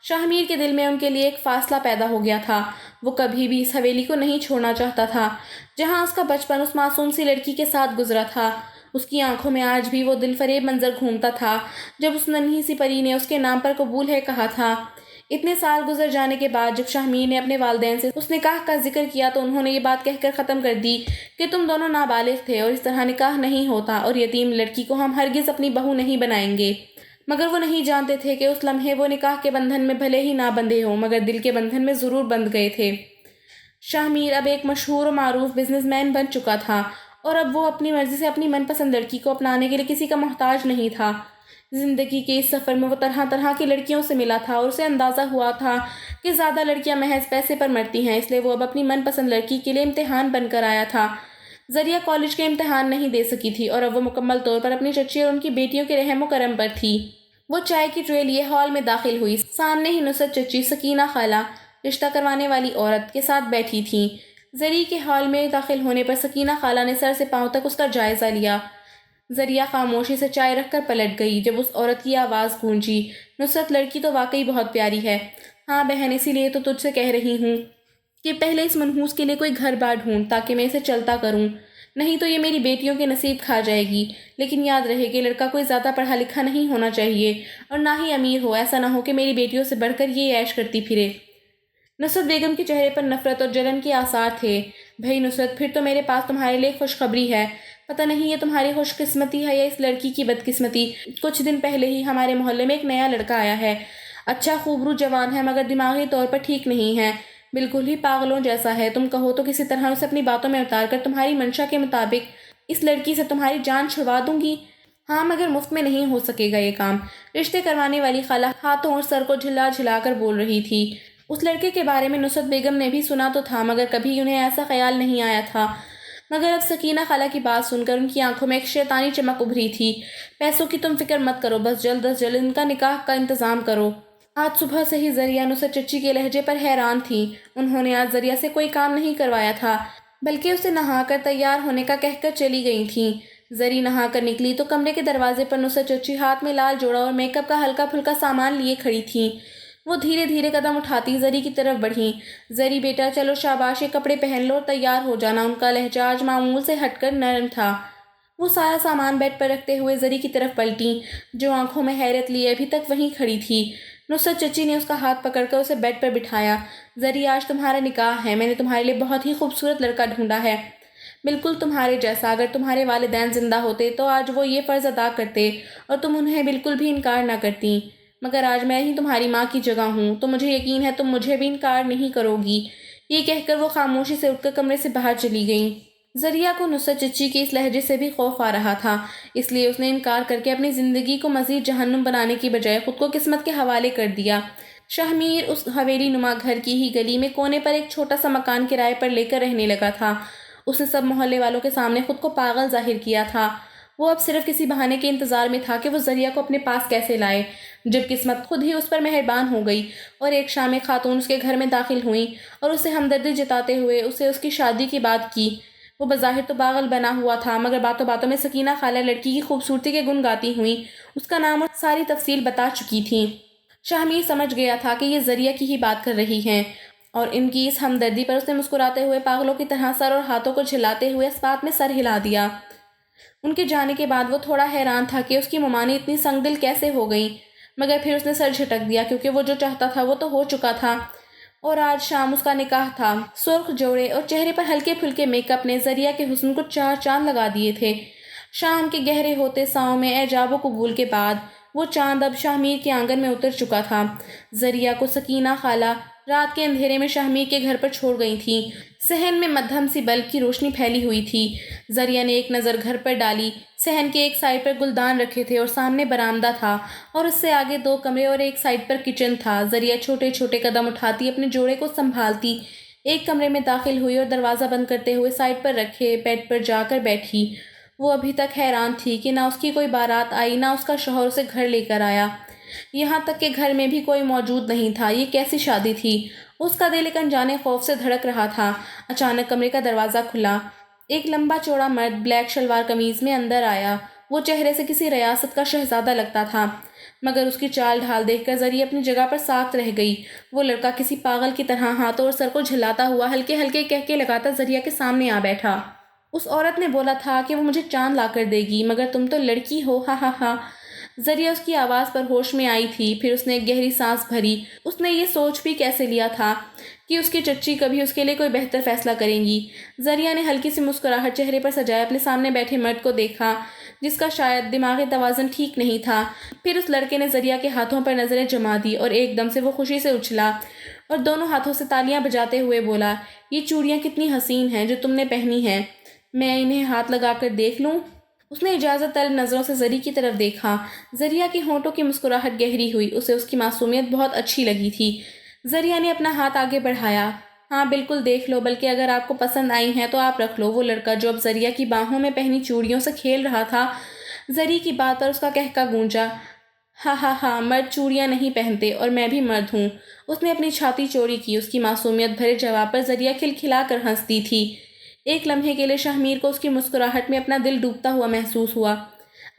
شاہمیر کے دل میں ان کے لیے ایک فاصلہ پیدا ہو گیا تھا۔ وہ کبھی بھی اس حویلی کو نہیں چھوڑنا چاہتا تھا جہاں اس کا بچپن اس معصوم سی لڑکی کے ساتھ گزرا تھا۔ اس کی آنکھوں میں آج بھی وہ دل فریب منظر گھومتا تھا جب اس ننھی سی پری نے اس کے نام پر قبول ہے کہا تھا۔ اتنے سال گزر جانے کے بعد جب شاہمیر نے اپنے والدین سے اس نکاح کا ذکر کیا تو انہوں نے یہ بات کہہ کر ختم کر دی کہ تم دونوں نابالغ تھے اور اس طرح نکاح نہیں ہوتا اور یتیم لڑکی کو ہم ہرگز اپنی بہو نہیں بنائیں گے۔ مگر وہ نہیں جانتے تھے کہ اس لمحے وہ نکاح کے بندھن میں بھلے ہی نہ بندھے ہوں مگر دل کے بندھن میں ضرور بندھ گئے تھے۔ شاہمیر اب ایک مشہور و معروف بزنس مین بن چکا تھا اور اب وہ اپنی مرضی سے اپنی من پسند لڑکی کو اپنانے کے لیے کسی کا محتاج نہیں تھا۔ زندگی کے اس سفر میں وہ طرح طرح کی لڑکیوں سے ملا تھا اور اسے اندازہ ہوا تھا کہ زیادہ لڑکیاں محض پیسے پر مرتی ہیں، اس لیے وہ اب اپنی من پسند لڑکی کے لیے امتحان بن کر آیا تھا۔ ذریعہ کالج کے امتحان نہیں دے سکی تھی اور اب وہ مکمل طور پر اپنی چچی اور ان کی بیٹیوں کے رحم و کرم پر تھی۔ وہ چائے کی ٹرے لیے ہال میں داخل ہوئی۔ سامنے ہی نصرت چچی سکینہ خالہ رشتہ کروانے والی عورت کے ساتھ بیٹھی تھیں۔ ذریعہ کے ہال میں داخل ہونے پر سکینہ خالہ نے سر سے پاؤں تک اس کا جائزہ لیا۔ ذریعہ خاموشی سے چائے رکھ کر پلٹ گئی جب اس عورت کی آواز گونجی، نصرت لڑکی تو واقعی بہت پیاری ہے۔ ہاں بہن، اسی لیے تو تجھ سے کہہ رہی ہوں کہ پہلے اس منحوس کے لیے کوئی گھر بار ڈھونڈ تاکہ میں اسے چلتا کروں، نہیں تو یہ میری بیٹیوں کے نصیب کھا جائے گی۔ لیکن یاد رہے کہ لڑکا کوئی زیادہ پڑھا لکھا نہیں ہونا چاہیے اور نہ ہی امیر ہو، ایسا نہ ہو کہ میری بیٹیوں سے بڑھ کر یہ عیش کرتی پھرے۔ نصرت بیگم کے چہرے پر نفرت اور جلن کے آثار تھے۔ بھئی نصرت، پھر تو میرے پاس تمہارے لیے خوشخبری ہے۔ پتہ نہیں یہ تمہاری خوش قسمتی ہے یا اس لڑکی کی بدقسمتی، کچھ دن پہلے ہی ہمارے محلے میں ایک نیا لڑکا آیا ہے۔ اچھا خوبرو جوان ہے مگر دماغی طور پر ٹھیک نہیں ہے، بالکل ہی پاگلوں جیسا ہے۔ تم کہو تو کسی طرح اسے اپنی باتوں میں اتار کر تمہاری منشا کے مطابق اس لڑکی سے تمہاری جان چھڑوا دوں گی۔ ہاں مگر مفت میں نہیں ہو سکے گا یہ کام۔ رشتے کروانے والی خالہ ہاتھوں اور سر کو جھلا جھلا کر بول رہی تھی۔ اس لڑکے کے بارے میں نصرت بیگم نے بھی سنا تو تھا مگر کبھی انہیں ایسا خیال نہیں آیا تھا۔ مگر اب سکینہ خالہ کی بات سن کر ان کی آنکھوں میں ایک شیطانی چمک ابھری تھی۔ پیسوں کی تم فکر مت کرو، بس جلد از جلد ان کا نکاح کا انتظام کرو۔ آج صبح سے ہی زریہ نصرت چچی کے لہجے پر حیران تھی۔ انہوں نے آج زریہ سے کوئی کام نہیں کروایا تھا، بلکہ اسے نہا کر تیار ہونے کا کہہ کر چلی گئی تھیں۔ زری نہا کر نکلی تو کمرے کے دروازے پر نصرت چچی ہاتھ میں لال جوڑا اور میک اپ کا ہلکا پھلکا سامان لیے کھڑی تھیں۔ وہ دھیرے دھیرے قدم اٹھاتی زری کی طرف بڑھیں۔ زری بیٹا چلو شاباش، یہ کپڑے پہن لو اور تیار ہو جانا۔ ان کا لہجہ آج معمول سے ہٹ کر نرم تھا۔ وہ سارا سامان بیڈ پر رکھتے ہوئے زری کی طرف پلٹیں، جو آنکھوں میں حیرت لیے ابھی تک وہیں کھڑی تھی۔ نصرت چچی نے اس کا ہاتھ پکڑ کر اسے بیڈ پر بٹھایا۔ زری آج تمہارا نکاح ہے، میں نے تمہارے لیے بہت ہی خوبصورت لڑکا ڈھونڈا ہے، بالکل تمہارے جیسا۔ اگر تمہارے والدین زندہ ہوتے تو آج وہ یہ فرض ادا کرتے اور تم انہیں بالکل بھی انکار نہ کرتی، مگر آج میں ہی تمہاری ماں کی جگہ ہوں تو مجھے یقین ہے تم مجھے بھی انکار نہیں کرو گی۔ یہ کہہ کر وہ خاموشی سے اٹھ کر کمرے سے باہر چلی گئیں۔ زریہ کو نصرت چچی کے اس لہجے سے بھی خوف آ رہا تھا، اس لیے اس نے انکار کر کے اپنی زندگی کو مزید جہنم بنانے کی بجائے خود کو قسمت کے حوالے کر دیا۔ شاہمیر اس حویلی نما گھر کی ہی گلی میں کونے پر ایک چھوٹا سا مکان کرائے پر لے کر رہنے لگا تھا۔ اس نے سب محلے والوں کے سامنے خود کو پاگل ظاہر کیا تھا۔ وہ اب صرف کسی بہانے کے انتظار میں تھا کہ وہ زریہ کو اپنے پاس کیسے لائے۔ جب قسمت خود ہی اس پر مہربان ہو گئی اور ایک شام ایک خاتون اس کے گھر میں داخل ہوئیں اور اسے ہمدردی جتاتے ہوئے اسے اس کی شادی کی بات کی۔ وہ بظاہر تو پاگل بنا ہوا تھا، مگر باتوں باتوں میں سکینہ خالہ لڑکی کی خوبصورتی کے گن گاتی ہوئیں اس کا نام اور ساری تفصیل بتا چکی تھیں۔ شاہمیر سمجھ گیا تھا کہ یہ زریہ کی ہی بات کر رہی ہیں، اور ان کی اس ہمدردی پر اس نے مسکراتے ہوئے پاگلوں کی طرح سر اور ہاتھوں کو جھلاتے ہوئے اس بات میں سر ہلا دیا۔ ان کے جانے کے بعد وہ تھوڑا حیران تھا کہ اس کی ممانی اتنی سنگ دل کیسے ہو گئیں، مگر پھر اس نے سر جھٹک دیا کیونکہ وہ جو چاہتا تھا وہ تو ہو چکا تھا، اور آج شام اس کا نکاح تھا۔ سرخ جوڑے اور چہرے پر ہلکے پھلکے میک اپ نے زریہ کے حسن کو چار چاند لگا دیے تھے۔ شام کے گہرے ہوتے ساؤں میں اعجاب و قبول کے بعد وہ چاند اب شاہمیر کے آنگن میں اتر چکا تھا۔ زریہ کو سکینہ خالہ رات کے اندھیرے میں شاہمیر کے گھر پر چھوڑ گئی تھیں۔ صحن میں مدھم سی بلب کی روشنی پھیلی ہوئی تھی۔ زریہ نے ایک نظر گھر پر ڈالی۔ صحن کے ایک سائڈ پر گلدان رکھے تھے اور سامنے برآمدہ تھا، اور اس سے آگے دو کمرے اور ایک سائڈ پر کچن تھا۔ زریہ چھوٹے چھوٹے قدم اٹھاتی اپنے جوڑے کو سنبھالتی ایک کمرے میں داخل ہوئی اور دروازہ بند کرتے ہوئے سائڈ پر رکھے بیڈ پر جا کر بیٹھی۔ وہ ابھی تک حیران تھی کہ نہ اس کی کوئی بارات آئی، نہ اس کا شوہر اسے گھر لے کر آیا، یہاں تک کہ گھر میں بھی کوئی موجود نہیں تھا۔ یہ کیسی شادی تھی؟ اس کا دل ایک انجانے خوف سے دھڑک رہا تھا۔ اچانک کمرے کا دروازہ کھلا۔ ایک لمبا چوڑا مرد بلیک شلوار قمیض میں اندر آیا۔ وہ چہرے سے کسی ریاست کا شہزادہ لگتا تھا، مگر اس کی چال ڈھال دیکھ کر زریہ اپنی جگہ پر ساکت رہ گئی۔ وہ لڑکا کسی پاگل کی طرح ہاتھوں اور سر کو جھلاتا ہوا ہلکے ہلکے کہکے لگاتا زریہ کے سامنے آ بیٹھا۔ اس عورت نے بولا تھا کہ وہ مجھے چاند لا کر دے گی، مگر تم تو لڑکی ہو، ہا ہا ہا۔ زریہ اس کی آواز پر ہوش میں آئی تھی، پھر اس نے ایک گہری سانس بھری۔ اس نے یہ سوچ بھی کیسے لیا تھا کہ اس کی چچی کبھی اس کے لیے کوئی بہتر فیصلہ کریں گی۔ زریہ نے ہلکی سی مسکراہٹ چہرے پر سجائے اپنے سامنے بیٹھے مرد کو دیکھا، جس کا شاید دماغی توازن ٹھیک نہیں تھا۔ پھر اس لڑکے نے زریہ کے ہاتھوں پر نظریں جما دی اور ایک دم سے وہ خوشی سے اچھلا اور دونوں ہاتھوں سے تالیاں بجاتے ہوئے بولا، یہ چوڑیاں کتنی حسین ہیں جو تم نے پہنی ہیں، میں انہیں ہاتھ لگا کر دیکھ لوں؟ اس نے اجازت طلب نظروں سے زری کی طرف دیکھا۔ زریہ کی ہونٹوں کی مسکراہٹ گہری ہوئی، اسے اس کی معصومیت بہت اچھی لگی تھی۔ زریہ نے اپنا ہاتھ آگے بڑھایا۔ ہاں بالکل دیکھ لو، بلکہ اگر آپ کو پسند آئی ہیں تو آپ رکھ لو۔ وہ لڑکا جو اب زریہ کی باہوں میں پہنی چوڑیوں سے کھیل رہا تھا، زری کی بات پر اس کا کہکا گونجا، ہاں ہاں ہاں، مرد چوڑیاں نہیں پہنتے اور میں بھی مرد ہوں۔ اس نے اپنی چھاتی چوڑی کی۔ اس کی معصومیت بھرے جواب پر زریہ کھلکھلا کر ہنستی تھی۔ ایک لمحے کے لیے شاہمیر کو اس کی مسکراہٹ میں اپنا دل ڈوبتا ہوا محسوس ہوا۔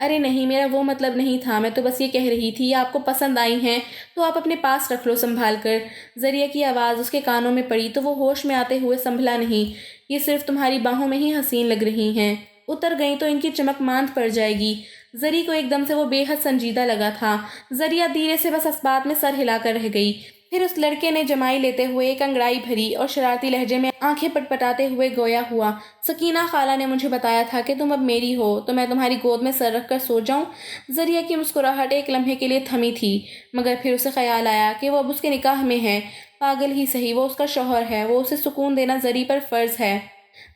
ارے نہیں، میرا وہ مطلب نہیں تھا، میں تو بس یہ کہہ رہی تھی، یہ آپ کو پسند آئی ہیں تو آپ اپنے پاس رکھ لو سنبھال کر۔ زریہ کی آواز اس کے کانوں میں پڑی تو وہ ہوش میں آتے ہوئے سنبھلا نہیں۔ یہ صرف تمہاری باہوں میں ہی حسین لگ رہی ہیں، اتر گئیں تو ان کی چمک ماند پڑ جائے گی۔ زری کو ایک دم سے وہ بے حد سنجیدہ لگا تھا۔ زریہ دھیرے سے بس اس بات میں سر ہلا کر رہ گئی۔ پھر اس لڑکے نے جمائی لیتے ہوئے ایک انگڑائی بھری اور شرارتی لہجے میں آنکھیں پٹپٹاتے ہوئے گویا ہوا، سکینہ خالہ نے مجھے بتایا تھا کہ تم اب میری ہو، تو میں تمہاری گود میں سر رکھ کر سو جاؤں؟ زریہ کی مسکراہٹ ایک لمحے کے لیے تھمی تھی، مگر پھر اسے خیال آیا کہ وہ اب اس کے نکاح میں ہے۔ پاگل ہی صحیح، وہ اس کا شوہر ہے، وہ اسے سکون دینا زری پر فرض ہے۔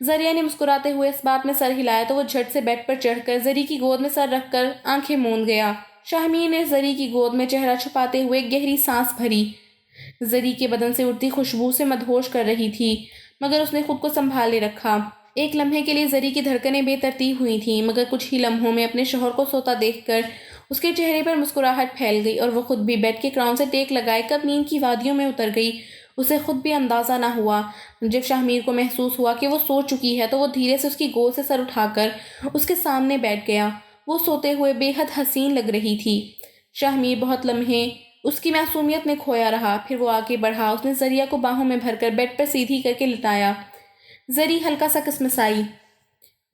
زریہ نے مسکراتے ہوئے اس بات میں سر ہلایا تو وہ جھٹ سے بیڈ پر چڑھ کر زری کی گود میں سر رکھ کر آنکھیں موند گیا۔ شاہمیر نے زری کی گود میں چہرہ چھپاتے ہوئے ایک گہری سانس بھری۔ زری کے بدن سے اڑتی خوشبو سے مدہوش کر رہی تھی، مگر اس نے خود کو سنبھالے رکھا۔ ایک لمحے کے لیے زری کی دھڑکنیں بے ترتیب ہوئی تھیں، مگر کچھ ہی لمحوں میں اپنے شوہر کو سوتا دیکھ کر اس کے چہرے پر مسکراہٹ پھیل گئی اور وہ خود بھی بیڈ کے کراؤن سے ٹیک لگائے کب نیند کی وادیوں میں اتر گئی۔ اسے خود بھی اندازہ نہ ہوا۔ جب شاہمیر کو محسوس ہوا کہ وہ سو چکی ہے تو وہ دھیرے سے اس کی گود سے سر اٹھا کر اس کے سامنے بیٹھ گیا۔ وہ سوتے ہوئے بے حد حسین لگ رہی تھی۔ شاہمیر بہت لمحے اس کی معصومیت میں کھویا رہا، پھر وہ آگے بڑھا۔ اس نے ذریعہ کو باہوں میں بھر کر بیڈ پر سیدھی کر کے لٹایا۔ زری ہلکا سا کسمسائی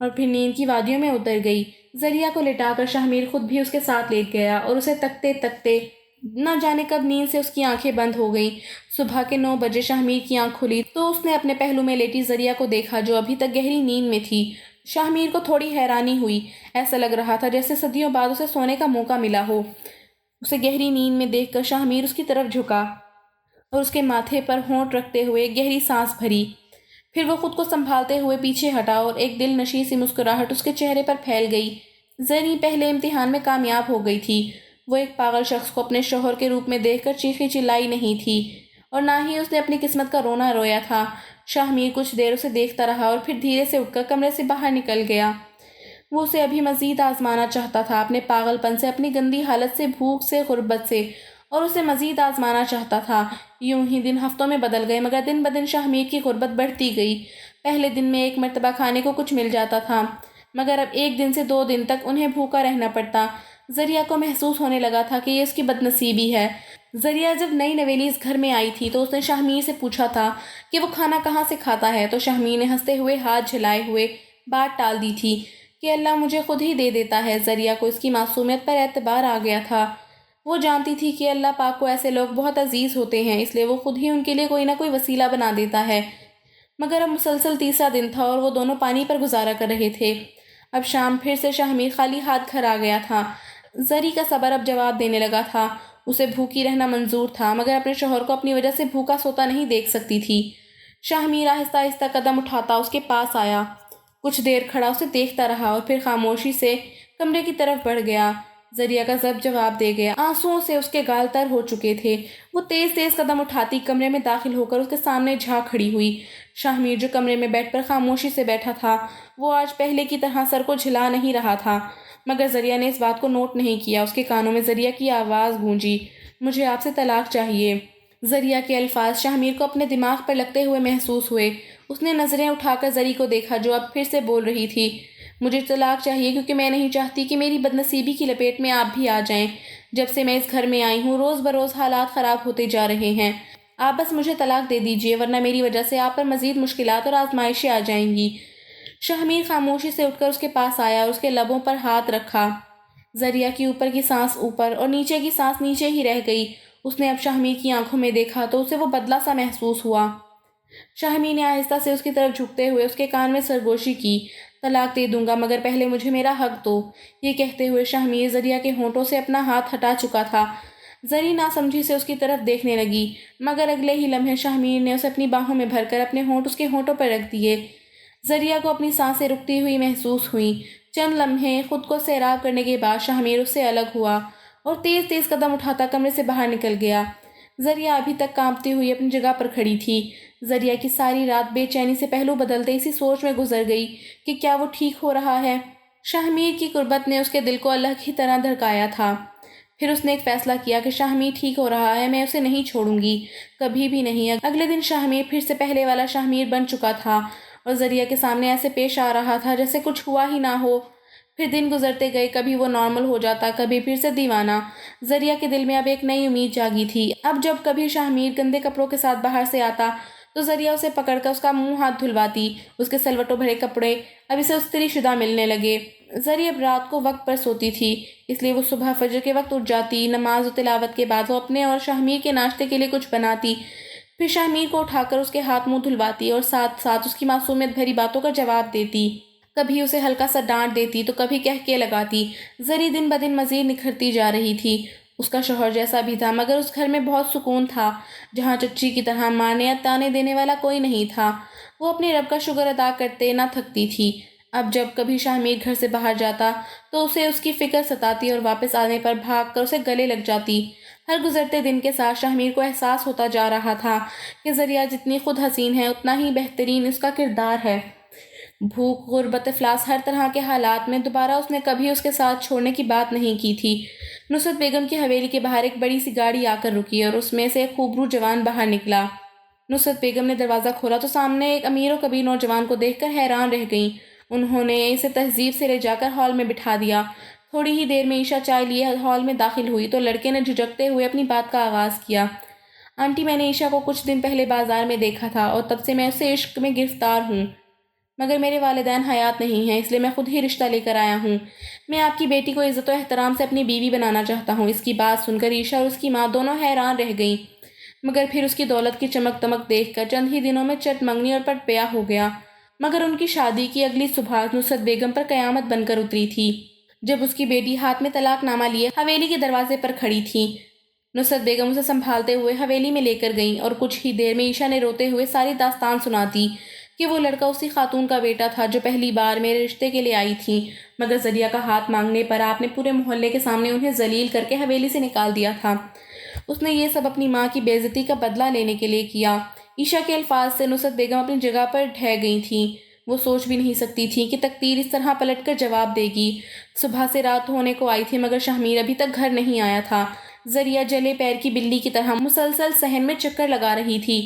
اور پھر نیند کی وادیوں میں اتر گئی۔ ذریعہ کو لٹا کر شاہمیر خود بھی اس کے ساتھ لیٹ گیا اور اسے تکتے تکتے نہ جانے کب نیند سے اس کی آنکھیں بند ہو گئیں۔ صبح کے 9 بجے شاہمیر کی آنکھ کھلی تو اس نے اپنے پہلو میں لیٹی ذریعہ کو دیکھا جو ابھی تک گہری نیند میں تھی۔ شاہمیر کو تھوڑی حیرانی ہوئی، ایسا لگ رہا تھا جیسے صدیوں بعد اسے سونے کا موقع ملا ہو۔ اسے گہری نیند میں دیکھ کر شاہمیر اس کی طرف جھکا اور اس کے ماتھے پر ہونٹ رکھتے ہوئے گہری سانس بھری۔ پھر وہ خود کو سنبھالتے ہوئے پیچھے ہٹا اور ایک دل نشیں سی مسکراہٹ اس کے چہرے پر پھیل گئی۔ زری پہلے امتحان میں کامیاب ہو گئی تھی۔ وہ ایک پاگل شخص کو اپنے شوہر کے روپ میں دیکھ کر چیخی چلائی نہیں تھی اور نہ ہی اس نے اپنی قسمت کا رونا رویا تھا۔ شاہمیر کچھ دیر اسے دیکھتا رہا اور پھر دھیرے سے اٹھ کر کمرے سے باہر نکل گیا۔ وہ اسے ابھی مزید آزمانا چاہتا تھا، اپنے پاگل پن سے، اپنی گندی حالت سے، بھوک سے، غربت سے، اور اسے مزید آزمانا چاہتا تھا۔ یوں ہی دن ہفتوں میں بدل گئے مگر دن بدن شاہمیر کی غربت بڑھتی گئی۔ پہلے دن میں ایک مرتبہ کھانے کو کچھ مل جاتا تھا مگر اب 1 دن سے 2 دن تک انہیں بھوکا رہنا پڑتا۔ ذریعہ کو محسوس ہونے لگا تھا کہ یہ اس کی بد نصیبی ہے۔ ذریعہ جب نئی نویلی اس گھر میں آئی تھی تو اس نے شاہمیر سے پوچھا تھا کہ وہ کھانا کہاں سے کھاتا ہے، تو شاہمیر نے ہنستے ہوئے ہاتھ جھلائے ہوئے بات ٹال دی تھی کہ اللہ مجھے خود ہی دے دیتا ہے۔ ذریعہ کو اس کی معصومیت پر اعتبار آ گیا تھا۔ وہ جانتی تھی کہ اللہ پاک کو ایسے لوگ بہت عزیز ہوتے ہیں، اس لیے وہ خود ہی ان کے لیے کوئی نہ کوئی وسیلہ بنا دیتا ہے۔ مگر اب مسلسل تیسرا دن تھا اور وہ دونوں پانی پر گزارا کر رہے تھے۔ اب شام پھر سے شاہمیر خالی ہاتھ گھر آ گیا تھا۔ زری کا صبر اب جواب دینے لگا تھا۔ اسے بھوکی رہنا منظور تھا مگر اپنے شوہر کو اپنی وجہ سے بھوکا سوتا نہیں دیکھ سکتی تھی۔ شاہمیر آہستہ آہستہ قدم اٹھاتا اس کے پاس آیا، کچھ دیر کھڑا اسے دیکھتا رہا اور پھر خاموشی سے کمرے کی طرف بڑھ گیا۔ ذریعہ کا ضبط جواب دے گیا، آنسوؤں سے اس کے گال تر ہو چکے تھے۔ وہ تیز تیز قدم اٹھاتی کمرے میں داخل ہو کر اس کے سامنے جھا کھڑی ہوئی۔ شاہمیر جو کمرے میں بیڈ پر خاموشی سے بیٹھا تھا وہ آج پہلے کی طرح سر کو جھلا نہیں رہا تھا، مگر ذریعہ نے اس بات کو نوٹ نہیں کیا۔ اس کے کانوں میں ذریعہ کی آواز گونجی، مجھے آپ سے طلاق چاہیے۔ ذریعہ کے الفاظ شاہمیر کو اپنے دماغ پر لگتے ہوئے محسوس ہوئے۔ اس نے نظریں اٹھا کر زری کو دیکھا جو اب پھر سے بول رہی تھی، مجھے طلاق چاہیے کیونکہ میں نہیں چاہتی کہ میری بدنصیبی کی لپیٹ میں آپ بھی آ جائیں۔ جب سے میں اس گھر میں آئی ہوں روز بروز حالات خراب ہوتے جا رہے ہیں۔ آپ بس مجھے طلاق دے دیجیے ورنہ میری وجہ سے آپ پر مزید مشکلات اور آزمائشیں آ جائیں گی۔ شاہمیر خاموشی سے اٹھ کر اس کے پاس آیا اور اس کے لبوں پر ہاتھ رکھا۔ ذریعہ کی اوپر کی سانس اوپر اور نیچے کی سانس نیچے ہی رہ گئی۔ اس نے اب شاہمیر کی آنکھوں میں دیکھا تو اسے وہ بدلہ سا محسوس ہوا۔ شاہمیر نے آہستہ سے اس کی طرف جھکتے ہوئے اس کے کان میں سرگوشی کی، طلاق دے دوں گا مگر پہلے مجھے میرا حق دو۔ یہ کہتے ہوئے شاہمیر ذریعہ کے ہونٹوں سے اپنا ہاتھ ہٹا چکا تھا۔ زری ناسمجھی سے اس کی طرف دیکھنے لگی مگر اگلے ہی لمحے شاہمیر نے اسے اپنی باہوں میں بھر کر اپنے ہونٹ اس کے ہونٹوں پر رکھ دیے۔ ذریعہ کو اپنی سانسیں رکتی ہوئی محسوس ہوئیں۔ چند لمحے خود کو سیراب کرنے کے بعد شاہمیر اس سے الگ ہوا اور تیز تیز قدم اٹھاتا کمرے سے باہر نکل گیا۔ ذریعہ ابھی تک کانپتی ہوئی اپنی جگہ پر کھڑی تھی۔ ذریعہ کی ساری رات بے چینی سے پہلو بدلتے اسی سوچ میں گزر گئی کہ کیا وہ ٹھیک ہو رہا ہے۔ شاہمیر کی قربت نے اس کے دل کو الگ ہی طرح دھڑکایا تھا۔ پھر اس نے ایک فیصلہ کیا کہ شاہمیر ٹھیک ہو رہا ہے، میں اسے نہیں چھوڑوں گی، کبھی بھی نہیں۔ اگلے دن شاہمیر پھر سے پہلے والا شاہمیر بن چکا تھا اور ذریعہ کے سامنے ایسے پیش آ رہا تھا جیسے کچھ ہوا ہی نہ ہو۔ پھر دن گزرتے گئے، کبھی وہ نارمل ہو جاتا، کبھی پھر سے دیوانہ۔ ذریعہ کے دل میں اب ایک نئی امید جاگی تھی۔ اب جب کبھی شاہمیر گندے کپڑوں کے ساتھ باہر سے آتا تو ذریعہ اسے پکڑ کر اس کا منہ ہاتھ دھلواتی۔ اس کے سلوٹوں بھرے کپڑے اب اسے استری شدہ ملنے لگے۔ ذریعہ اب رات کو وقت پر سوتی تھی، اس لیے وہ صبح فجر کے وقت اٹھ جاتی۔ نماز و تلاوت کے بعد وہ اپنے اور شاہمیر کے ناشتے کے لیے کچھ بناتی، پھر شاہمیر کو اٹھا کر اس کے ہاتھ منہ دھلواتی اور ساتھ ساتھ اس کی معصومیت بھری باتوں کا جواب دیتی۔ کبھی اسے ہلکا سا ڈانٹ دیتی تو کبھی کہکے لگاتی۔ زری دن بدن مزید نکھرتی جا رہی تھی۔ اس کا شوہر جیسا بھی تھا مگر اس گھر میں بہت سکون تھا جہاں چچی کی طرح مارنے یا تانے دینے والا کوئی نہیں تھا۔ وہ اپنے رب کا شکر ادا کرتے نہ تھکتی تھی۔ اب جب کبھی شاہمیر گھر سے باہر جاتا تو اسے اس کی فکر ستاتی اور واپس آنے پر بھاگ کر اسے گلے لگ جاتی۔ ہر گزرتے دن کے ساتھ شاہمیر کو احساس ہوتا جا رہا تھا کہ ذریعہ جتنی خود حسین ہے اتنا ہی بہترین اس کا کردار ہے۔ بھوک، غربت، افلاس، ہر طرح کے حالات میں دوبارہ اس نے کبھی اس کے ساتھ چھوڑنے کی بات نہیں کی تھی۔ نصرت بیگم کی حویلی کے باہر ایک بڑی سی گاڑی آ کر رکی اور اس میں سے ایک خوبرو جوان باہر نکلا۔ نصرت بیگم نے دروازہ کھولا تو سامنے ایک امیر و کبیر نوجوان کو دیکھ کر حیران رہ گئیں۔ انہوں نے اسے تہذیب سے لے جا کر ہال میں بٹھا دیا۔ تھوڑی ہی دیر میں عائشہ چائے لیے ہال میں داخل ہوئی تو لڑکے نے جھجکتے ہوئے اپنی بات کا آغاز کیا۔ آنٹی، میں نے عائشہ کو کچھ دن پہلے بازار میں دیکھا تھا اور تب سے میں اس سے عشق میں گرفتار ہوں، مگر میرے والدین حیات نہیں ہیں، اس لیے میں خود ہی رشتہ لے کر آیا ہوں۔ میں آپ کی بیٹی کو عزت و احترام سے اپنی بیوی بنانا چاہتا ہوں۔ اس کی بات سن کر عائشہ اور اس کی ماں دونوں حیران رہ گئیں، مگر پھر اس کی دولت کی چمک دمک دیکھ کر چند ہی دنوں میں چٹ منگنی اور پٹ بیاہ ہو گیا۔ مگر ان کی شادی کی اگلی صبح نصرت بیگم پر قیامت بن کر اتری تھی، جب اس کی بیٹی ہاتھ میں طلاق نامہ لیے حویلی کے دروازے پر کھڑی تھی۔ نصرت بیگم اسے سنبھالتے ہوئے حویلی میں لے کر گئیں اور کچھ ہی دیر میں عائشہ نے روتے ہوئے ساری داستان سنا دی کہ وہ لڑکا اسی خاتون کا بیٹا تھا جو پہلی بار میرے رشتے کے لیے آئی تھی، مگر ذریعہ کا ہاتھ مانگنے پر آپ نے پورے محلے کے سامنے انہیں ذلیل کر کے حویلی سے نکال دیا تھا۔ اس نے یہ سب اپنی ماں کی بے عزتی کا بدلہ لینے کے لیے کیا۔ عائشہ کے الفاظ سے نصرت بیگم اپنی جگہ پر ڈھہ گئی تھیں۔ وہ سوچ بھی نہیں سکتی تھی کہ تقدیر اس طرح پلٹ کر جواب دے گی۔ صبح سے رات ہونے کو آئی تھی مگر شہمیر ابھی تک گھر نہیں آیا تھا۔ ذریعہ جلے پیر کی بلی کی طرح مسلسل صحن میں چکر لگا رہی تھی۔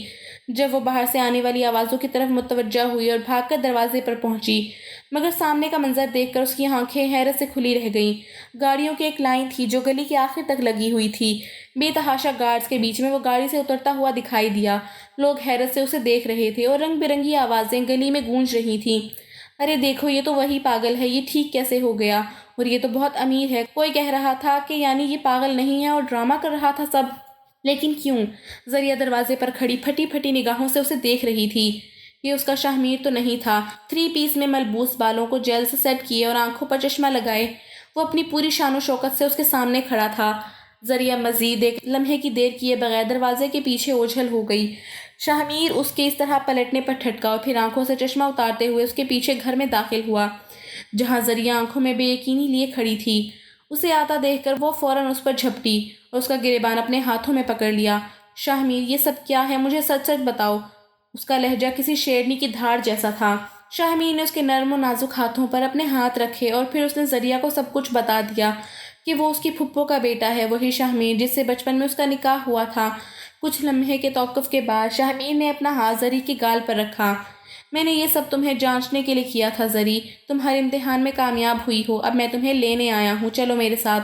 جب وہ باہر سے آنے والی آوازوں کی طرف متوجہ ہوئی اور بھاگ کر دروازے پر پہنچی، مگر سامنے کا منظر دیکھ کر اس کی آنکھیں حیرت سے کھلی رہ گئیں۔ گاڑیوں کی ایک لائن تھی جو گلی کے آخر تک لگی ہوئی تھی۔ بے تحاشا گارڈز کے بیچ میں وہ گاڑی سے اترتا ہوا دکھائی دیا۔ لوگ حیرت سے اسے دیکھ رہے تھے اور رنگ برنگی آوازیں گلی میں گونج رہی تھیں۔ ارے دیکھو، یہ تو وہی پاگل ہے، یہ ٹھیک کیسے ہو گیا؟ اور یہ تو بہت امیر ہے۔ کوئی کہہ رہا تھا کہ یعنی یہ پاگل نہیں ہے اور ڈرامہ کر رہا تھا سب، لیکن کیوں؟ ذریعہ دروازے پر کھڑی پھٹی پھٹی نگاہوں سے اسے دیکھ رہی تھی۔ یہ اس کا شاہمیر تو نہیں تھا۔ 3 پیس میں ملبوس، بالوں کو جیل سے سیٹ کیے اور آنکھوں پر چشمہ لگائے، وہ اپنی پوری شان و شوکت سے اس کے سامنے کھڑا تھا۔ ذریعہ مزید ایک لمحے کی دیر کیے بغیر دروازے کے پیچھے اوجھل ہو گئی۔ شاہمیر اس کے اس طرح پلٹنے پر ٹھٹکا اور پھر آنکھوں سے چشمہ اتارتے ہوئے اس کے پیچھے گھر میں داخل ہوا، جہاں ذریعہ آنکھوں میں بے یقینی لیے کھڑی تھی۔ اسے آتا دیکھ کر وہ فوراً اس پر جھپٹی اور اس کا گریبان اپنے ہاتھوں میں پکڑ لیا۔ شاہمیر، یہ سب کیا ہے؟ مجھے سچ سچ بتاؤ۔ اس کا لہجہ کسی شیرنی کی دھاڑ جیسا تھا۔ شاہمیر نے اس کے نرم و نازک ہاتھوں پر اپنے ہاتھ رکھے اور پھر اس نے ذریعہ کو سب کچھ بتا دیا کہ وہ اس کی پھپھو کا بیٹا ہے، وہی شاہمیر جس سے بچپن میں اس کا نکاح ہوا تھا۔ کچھ لمحے کے توقف کے بعد شاہمیر نے اپنا ہاتھ زری کے گال پر رکھا۔ میں نے یہ سب تمہیں جانچنے کے لیے کیا تھا زری، تم ہر امتحان میں کامیاب ہوئی ہو، اب میں تمہیں لینے آیا ہوں، چلو میرے ساتھ،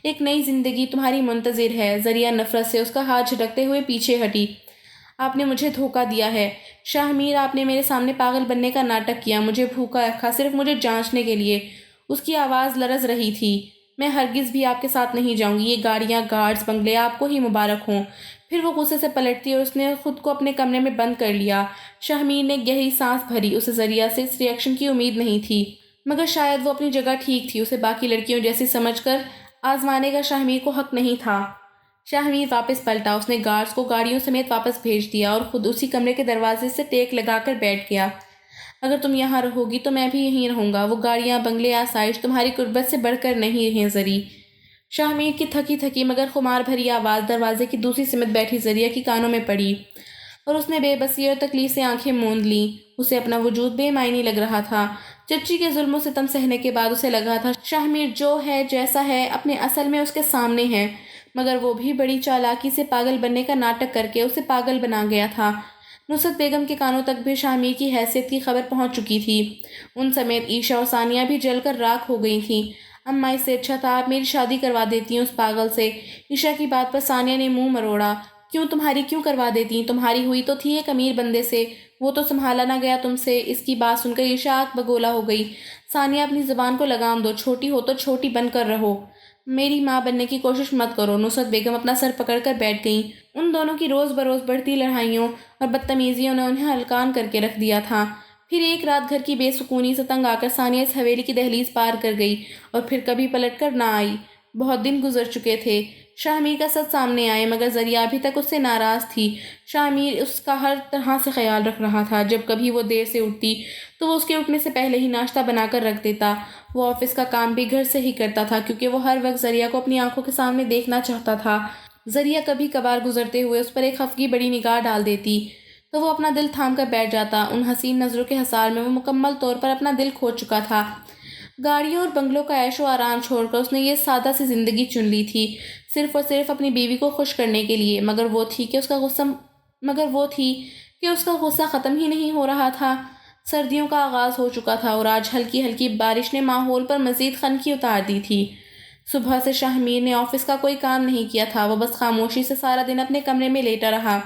ایک نئی زندگی تمہاری منتظر ہے۔ ذریعہ نفرت سے اس کا ہاتھ جھٹکتے ہوئے پیچھے ہٹی۔ آپ نے مجھے دھوکہ دیا ہے شاہمیر، آپ نے میرے سامنے پاگل بننے کا ناٹک کیا، مجھے بھوکا رکھا صرف مجھے جانچنے کے لیے۔ اس کی آواز لرز رہی تھی۔ میں ہرگز بھی آپ کے ساتھ نہیں جاؤں گی، یہ گاڑیاں، گارڈز، بنگلے آپ کو ہی مبارک ہوں۔ پھر وہ غصے سے پلٹتی اور اس نے خود کو اپنے کمرے میں بند کر لیا۔ شاہمیر نے گہری سانس بھری، اسے ذریعہ سے اس ریئیکشن کی امید نہیں تھی، مگر شاید وہ اپنی جگہ ٹھیک تھی، اسے باقی لڑکیوں جیسی سمجھ کر آزمانے کا شاہمیر کو حق نہیں تھا۔ شاہمیر واپس پلٹا، اس نے گارڈز کو گاڑیوں سمیت واپس بھیج دیا اور خود اسی کمرے کے دروازے سے ٹیک لگا کر بیٹھ گیا۔ اگر تم یہاں رہو گی تو میں بھی یہیں رہوں گا، وہ گاڑیاں، بنگلے، آسائش تمہاری قربت سے بڑھ کر نہیں رہیں زری۔ شاہمیر کی تھکی تھکی مگر خمار بھری آواز دروازے کی دوسری سمت بیٹھی ذریعہ کی کانوں میں پڑی اور اس نے بے بسی اور تکلیف سے آنکھیں موند لیں۔ اسے اپنا وجود بے معنی لگ رہا تھا۔ چچی کے ظلم و ستم سہنے کے بعد اسے لگا تھا شاہمیر جو ہے، جیسا ہے، اپنے اصل میں اس کے سامنے ہے، مگر وہ بھی بڑی چالاکی سے پاگل بننے کا ناٹک کر کے اسے پاگل بنا گیا تھا۔ نصرت بیگم کے کانوں تک بھی شاہمیر کی حیثیت کی خبر پہنچ چکی تھی۔ ان سمیت عائشہ اور ثانیہ بھی جل کر راکھ ہو گئی تھیں۔ اماں، اس سے اچھا تھا آپ میری شادی کروا دیتی ہیں اس پاگل سے۔ عائشہ کی بات پر ثانیہ نے منہ مروڑا۔ تمہاری کیوں کروا دیتی؟ تمہاری ہوئی تو تھی ایک امیر بندے سے، وہ تو سنبھالا نہ گیا تم سے۔ اس کی بات سن کر عائشہ آگ بگولا ہو گئی۔ ثانیہ، اپنی زبان کو لگام دو، چھوٹی ہو تو چھوٹی بن کر رہو، میری ماں بننے کی کوشش مت کرو۔ نصرت بیگم اپنا سر پکڑ کر بیٹھ گئیں۔ ان دونوں کی روز بروز بڑھتی لڑائیوں اور بدتمیزیوں نے انہیں ہلکان کر کے رکھ دیا تھا۔ پھر ایک رات گھر کی بے سکونی سے تنگ آ کر ثانیہ اس حویلی کی دہلیز پار کر گئی اور پھر کبھی پلٹ کر نہ آئی۔ بہت دن گزر چکے تھے۔ شاہمیر کا سچ سامنے آئے مگر ذریعہ ابھی تک اس سے ناراض تھی۔ شاہمیر اس کا ہر طرح سے خیال رکھ رہا تھا۔ جب کبھی وہ دیر سے اٹھتی تو وہ اس کے اٹھنے سے پہلے ہی ناشتہ بنا کر رکھ دیتا۔ وہ آفس کا کام بھی گھر سے ہی کرتا تھا کیونکہ وہ ہر وقت ذریعہ کو اپنی آنکھوں کے سامنے دیکھنا چاہتا تھا۔ ذریعہ کبھی کبھار گزرتے ہوئے اس پر ایک خفگی بڑی نگاہ ڈال دیتی تو وہ اپنا دل تھام کر بیٹھ جاتا۔ ان حسین نظروں کے حصار میں وہ مکمل طور پر اپنا دل کھو چکا تھا۔ گاڑیوں اور بنگلوں کا عیش و آرام چھوڑ کر اس نے یہ سادہ سی زندگی چن لی تھی، صرف اور صرف اپنی بیوی کو خوش کرنے کے لیے، مگر وہ تھی کہ اس کا غصہ ختم ہی نہیں ہو رہا تھا۔ سردیوں کا آغاز ہو چکا تھا اور آج ہلکی ہلکی بارش نے ماحول پر مزید خنکی اتار دی تھی۔ صبح سے شاہ میر نے آفس کا کوئی کام نہیں کیا تھا، وہ بس خاموشی سے سارا دن اپنے کمرے میں لیٹا رہا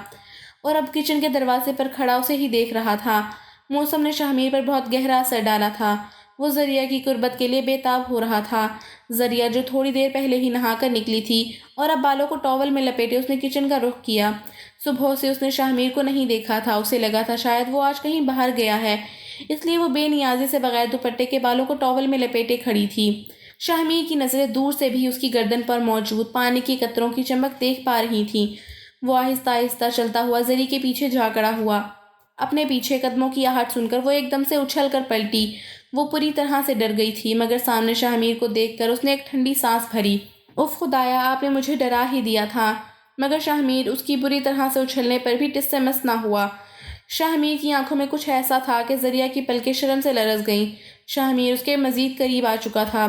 اور اب کچن کے دروازے پر کھڑا اسے ہی دیکھ رہا تھا۔ موسم نے شاہ میر پر بہت گہرا اثر ڈالا تھا۔ وہ ذریعہ کی قربت کے لیے بے تاب ہو رہا تھا۔ ذریعہ جو تھوڑی دیر پہلے ہی نہا کر نکلی تھی اور اب بالوں کو ٹاول میں لپیٹے اس نے کچن کا رخ کیا۔ صبح سے اس نے شاہ میر کو نہیں دیکھا تھا، اسے لگا تھا شاید وہ آج کہیں باہر گیا ہے، اس لیے وہ بے نیازی سے بغیر دوپٹے کے بالوں کو ٹاول میں لپیٹے کھڑی تھی۔ شاہ میر کی نظریں دور سے بھی اس کی گردن پر موجود پانی کی قطروں کی چمک دیکھ پا رہی تھیں۔ وہ آہستہ آہستہ چلتا ہوا زری کے پیچھے جا کھڑا ہوا۔ اپنے پیچھے قدموں کی آہٹ سن کر وہ ایک دم سے اچھل کر پلٹی۔ وہ پوری طرح سے ڈر گئی تھی، مگر سامنے شاہ میر کو دیکھ کر اس نے ایک ٹھنڈی سانس بھری۔ اف خدایا، آپ نے مجھے ڈرا ہی دیا تھا۔ مگر شاہ میر اس کی بری طرح سے اچھلنے پر بھی ٹس سے مس نہ ہوا۔ شاہ میر کی آنکھوں میں کچھ ایسا تھا کہ ذریعہ کی پلکیں شرم سے لرز گئیں۔ شاہ میر اس کے مزید قریب آ چکا تھا۔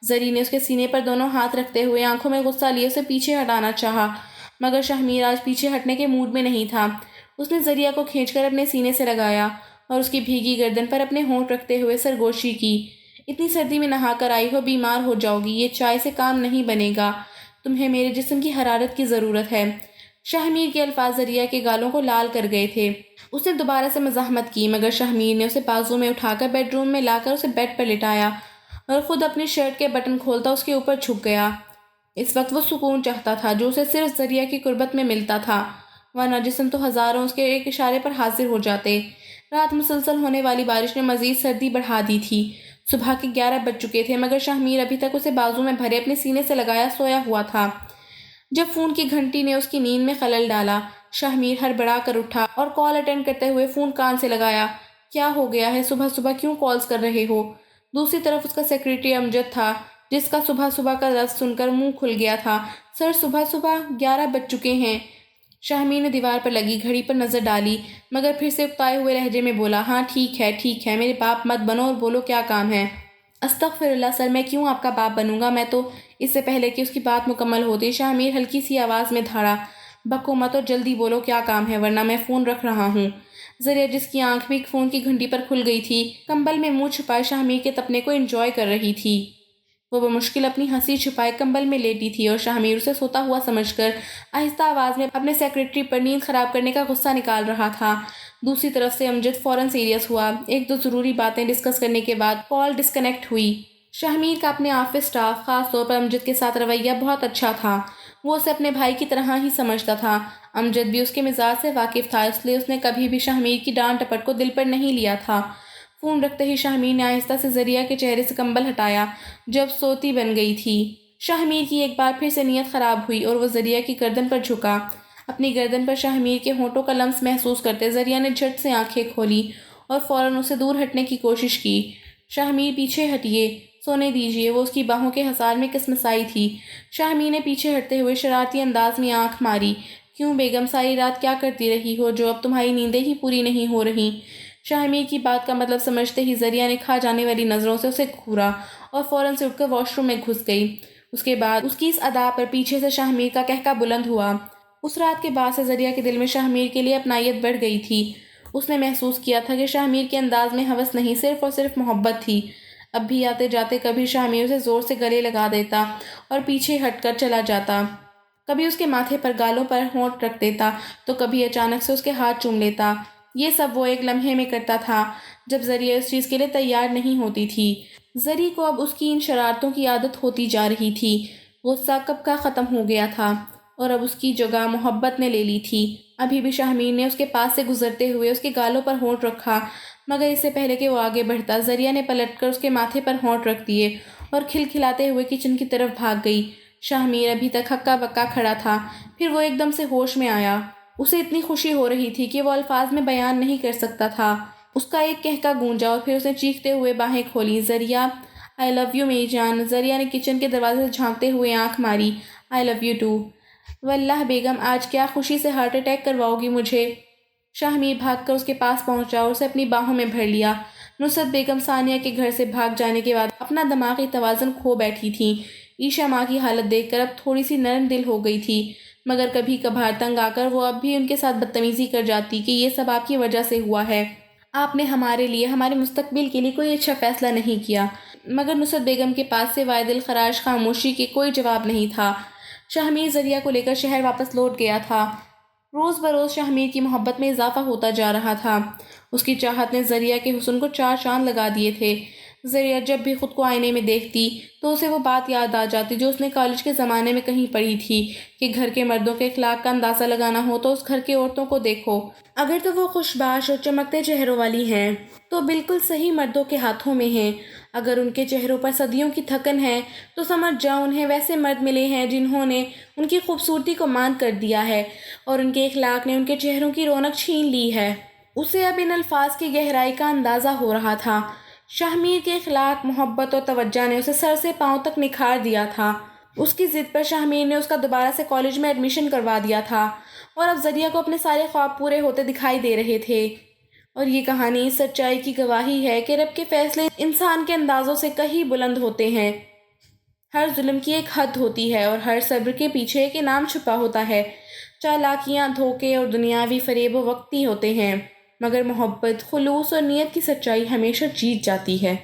زری نے اس کے سینے پر دونوں ہاتھ رکھتے ہوئے آنکھوں میں غصہ لیے اسے پیچھے ہٹانا چاہا، مگر شاہ میر آج پیچھے ہٹنے کے موڈ میں نہیں تھا۔ اس نے ذریعہ کو کھینچ کر اپنے سینے سے لگایا اور اس کی بھیگی گردن پر اپنے ہونٹ رکھتے ہوئے سرگوشی کی۔ اتنی سردی میں نہا کر آئی ہو، بیمار ہو جاؤ گی، یہ چائے سے کام نہیں بنے گا، تمہیں میرے جسم کی حرارت کی ضرورت ہے۔ شاہ میر کے الفاظ ذریعہ کے گالوں کو لال کر گئے تھے۔ اس نے دوبارہ سے مزاحمت کی، مگر شاہ میر نے اسے بازو میں اٹھا کر بیڈ روم میں لا کر اسے بیڈ پر لٹایا اور خود اپنی شرٹ کے بٹن کھولتا اس کے اوپر جھک گیا۔ اس وقت وہ سکون چاہتا تھا جو اسے صرف ذریعہ کی قربت میں ملتا تھا، ورنہ جسم تو ہزاروں اس کے ایک اشارے پر حاضر ہو جاتے۔ رات مسلسل ہونے والی بارش نے مزید سردی بڑھا دی تھی۔ صبح کے 11 بج چکے تھے، مگر شاہ میر ابھی تک اسے بازو میں بھرے اپنے سینے سے لگایا سویا ہوا تھا۔ جب فون کی گھنٹی نے اس کی نیند میں خلل ڈالا، شاہ میر ہڑبڑا کر اٹھا اور کال اٹینڈ کرتے ہوئے فون کان سے لگایا۔ کیا ہو گیا ہے؟ صبح صبح کیوں کالز کر رہے ہو؟ دوسری طرف اس کا سیکریٹری امجد تھا، جس کا صبح صبح کا لفظ سن کر منہ کھل گیا تھا۔ سر، صبح صبح 11 بج چکے ہیں۔ شاہ میر نے دیوار پر لگی گھڑی پر نظر ڈالی، مگر پھر سے اکتائے ہوئے لہجے میں بولا، ہاں ٹھیک ہے، میرے باپ مت بنو اور بولو کیا کام ہے۔ استغفر اللہ سر، میں کیوں آپ کا باپ بنوں گا؟ میں تو… اس سے پہلے کہ اس کی بات مکمل ہوتی شاہ میر ہلکی سی آواز میں دھاڑا، بکو مت اور جلدی بولو کیا کام ہے، ورنہ میں فون رکھ رہا ہوں۔ ذریعہ، جس کی آنکھ بھی فون کی گھنٹی پر کھل گئی تھی، کمبل میں منہ چھپائے شاہ میر کے تپنے کو انجوائے کر رہی تھی۔ وہ بمشکل اپنی ہنسی چھپائے کمبل میں لیٹی تھی اور شاہ میر اسے سوتا ہوا سمجھ کر آہستہ آواز میں اپنے سیکریٹری پر نیند خراب کرنے کا غصہ نکال رہا تھا۔ دوسری طرف سے امجد فوراً سیریس ہوا۔ ایک دو ضروری باتیں ڈسکس کرنے کے بعد کال ڈسکنیکٹ ہوئی۔ شاہ میر کا اپنے آفس سٹاف، خاص طور پر امجد کے ساتھ رویہ بہت اچھا تھا۔ وہ اسے اپنے بھائی کی طرح ہی سمجھتا تھا۔ امجد بھی اس کے مزاج سے واقف تھا، اس لیے اس نے کبھی بھی شاہ میر کی ڈانٹ ٹپٹ کو دل پر نہیں لیا تھا۔ فون رکھتے ہی شاہ میر نے آہستہ سے ذریعہ کے چہرے سے کمبل ہٹایا، جب سوتی بن گئی تھی۔ شاہ میر کی ایک بار پھر سے نیت خراب ہوئی اور وہ ذریعہ کی گردن پر جھکا۔ اپنی گردن پر شاہ میر کے ہونٹوں کا لمس محسوس کرتے ذریعہ نے جھٹ سے آنکھیں کھولی اور فوراً اسے دور ہٹنے کی کوشش کی۔ شاہ میر پیچھے ہٹیے، سونے دیجیے۔ وہ اس کی باہوں کے حصار میں کسمسائی تھی۔ شاہ میر نے پیچھے ہٹتے ہوئے شرارتی انداز میں آنکھ ماری۔ کیوں بیگم، ساری رات کیا کرتی رہی ہو جو اب تمہاری نیندیں ہی پوری نہیں ہو رہی؟ شاہ میر کی بات کا مطلب سمجھتے ہی ذریعہ نے کھا جانے والی نظروں سے اسے گھورا اور فوراً سے اٹھ کر واش روم میں گھس گئی۔ اس کے بعد اس کی اس ادا پر پیچھے سے شاہ میر کا کہکا بلند ہوا۔ اس رات کے بعد سے ذریعہ کے دل میں شاہ میر کے لیے اپنائیت بڑھ گئی تھی۔ اس نے محسوس کیا تھا کہ شاہ میر کے انداز میں ہوس نہیں، صرف اور صرف محبت تھی۔ اب بھی آتے جاتے کبھی شاہ میر اسے زور سے گلے لگا دیتا اور پیچھے ہٹ کر چلا جاتا، کبھی اس کے ماتھے پر گالوں پر ہونٹ رکھ دیتا تو کبھی اچانک سے اس کے ہاتھ چوم لیتا۔ یہ سب وہ ایک لمحے میں کرتا تھا جب ذریعہ اس چیز کے لیے تیار نہیں ہوتی تھی۔ ذری کو اب اس کی ان شرارتوں کی عادت ہوتی جا رہی تھی۔ غصہ کب کا ختم ہو گیا تھا اور اب اس کی جگہ محبت نے لے لی تھی۔ ابھی بھی شاہ میر نے اس کے پاس سے گزرتے ہوئے اس کے گالوں پر ہونٹ رکھا، مگر اس سے پہلے کہ وہ آگے بڑھتا ذریعہ نے پلٹ کر اس کے ماتھے پر ہونٹ رکھ دیے اور کھلکھلاتے ہوئے کچن کی طرف بھاگ گئی۔ شاہ میر ابھی تک ہکا بکا کھڑا تھا، پھر وہ ایک دم سے ہوش میں آیا۔ اسے اتنی خوشی ہو رہی تھی کہ وہ الفاظ میں بیان نہیں کر سکتا تھا۔ اس کا ایک کہکا گونجا اور پھر اس نے چیختے ہوئے باہیں کھولی، ذریعہ، آئی لو یو میری جان۔ ذریعہ نے کچن کے دروازے سے جھانکتے ہوئے آنکھ ماری، آئی لو یو ٹو۔ واللہ بیگم، آج کیا خوشی سے ہارٹ اٹیک کرواؤ گی مجھے؟ شاہ بھاگ کر اس کے پاس پہنچا اور اسے اپنی باہوں میں بھر لیا۔ نصرت بیگم ثانیہ کے گھر سے بھاگ جانے کے بعد اپنا دماغی توازن کھو بیٹھی تھیں۔ عائشہ ماں کی حالت دیکھ کر اب تھوڑی سی نرم دل ہو گئی تھی، مگر کبھی کبھار تنگ آ کر وہ اب بھی ان کے ساتھ بدتمیزی کر جاتی کہ یہ سب آپ کی وجہ سے ہوا ہے، آپ نے ہمارے لیے، ہمارے مستقبل کے لیے کوئی اچھا فیصلہ نہیں کیا۔ مگر نصرت بیگم کے پاس سے وائے دل خراش خاموشی کے کوئی جواب نہیں تھا۔ شاہ ذریعہ کو لے کر شہر واپس لوٹ گیا تھا۔ روز بروز شاہ کی محبت میں اضافہ ہوتا جا رہا تھا۔ اس کی چاہت نے ذریعہ کے حسن کو چار چاند لگا دیے تھے۔ ذریعہ جب بھی خود کو آئینے میں دیکھتی تو اسے وہ بات یاد آ جاتی جو اس نے کالج کے زمانے میں کہیں پڑھی تھی کہ گھر کے مردوں کے اخلاق کا اندازہ لگانا ہو تو اس گھر کی عورتوں کو دیکھو، اگر تو وہ خوشباش اور چمکتے چہروں والی ہیں تو بالکل صحیح مردوں کے ہاتھوں میں ہیں، اگر ان کے چہروں پر صدیوں کی تھکن ہے تو سمجھ جاؤ انہیں ویسے مرد ملے ہیں جنہوں نے ان کی خوبصورتی کو ماند کر دیا ہے اور ان کے اخلاق نے ان کے چہروں کی رونق چھین لی ہے۔ اسے اب ان الفاظ کی گہرائی کا اندازہ ہو رہا تھا۔ شاہ کے اخلاق، محبت اور توجہ نے اسے سر سے پاؤں تک نکھار دیا تھا۔ اس کی ضد پر شاہ نے اس کا دوبارہ سے کالج میں ایڈمیشن کروا دیا تھا اور اب ذریعہ کو اپنے سارے خواب پورے ہوتے دکھائی دے رہے تھے۔ اور یہ کہانی اس سچائی کی گواہی ہے کہ رب کے فیصلے انسان کے اندازوں سے کہیں بلند ہوتے ہیں۔ ہر ظلم کی ایک حد ہوتی ہے اور ہر صبر کے پیچھے ایک انعام چھپا ہوتا ہے۔ چالاکیاں، دھوکے اور دنیاوی فریب وقتی ہوتے ہیں، مگر محبت، خلوص اور نیت کی سچائی ہمیشہ جیت جاتی ہے۔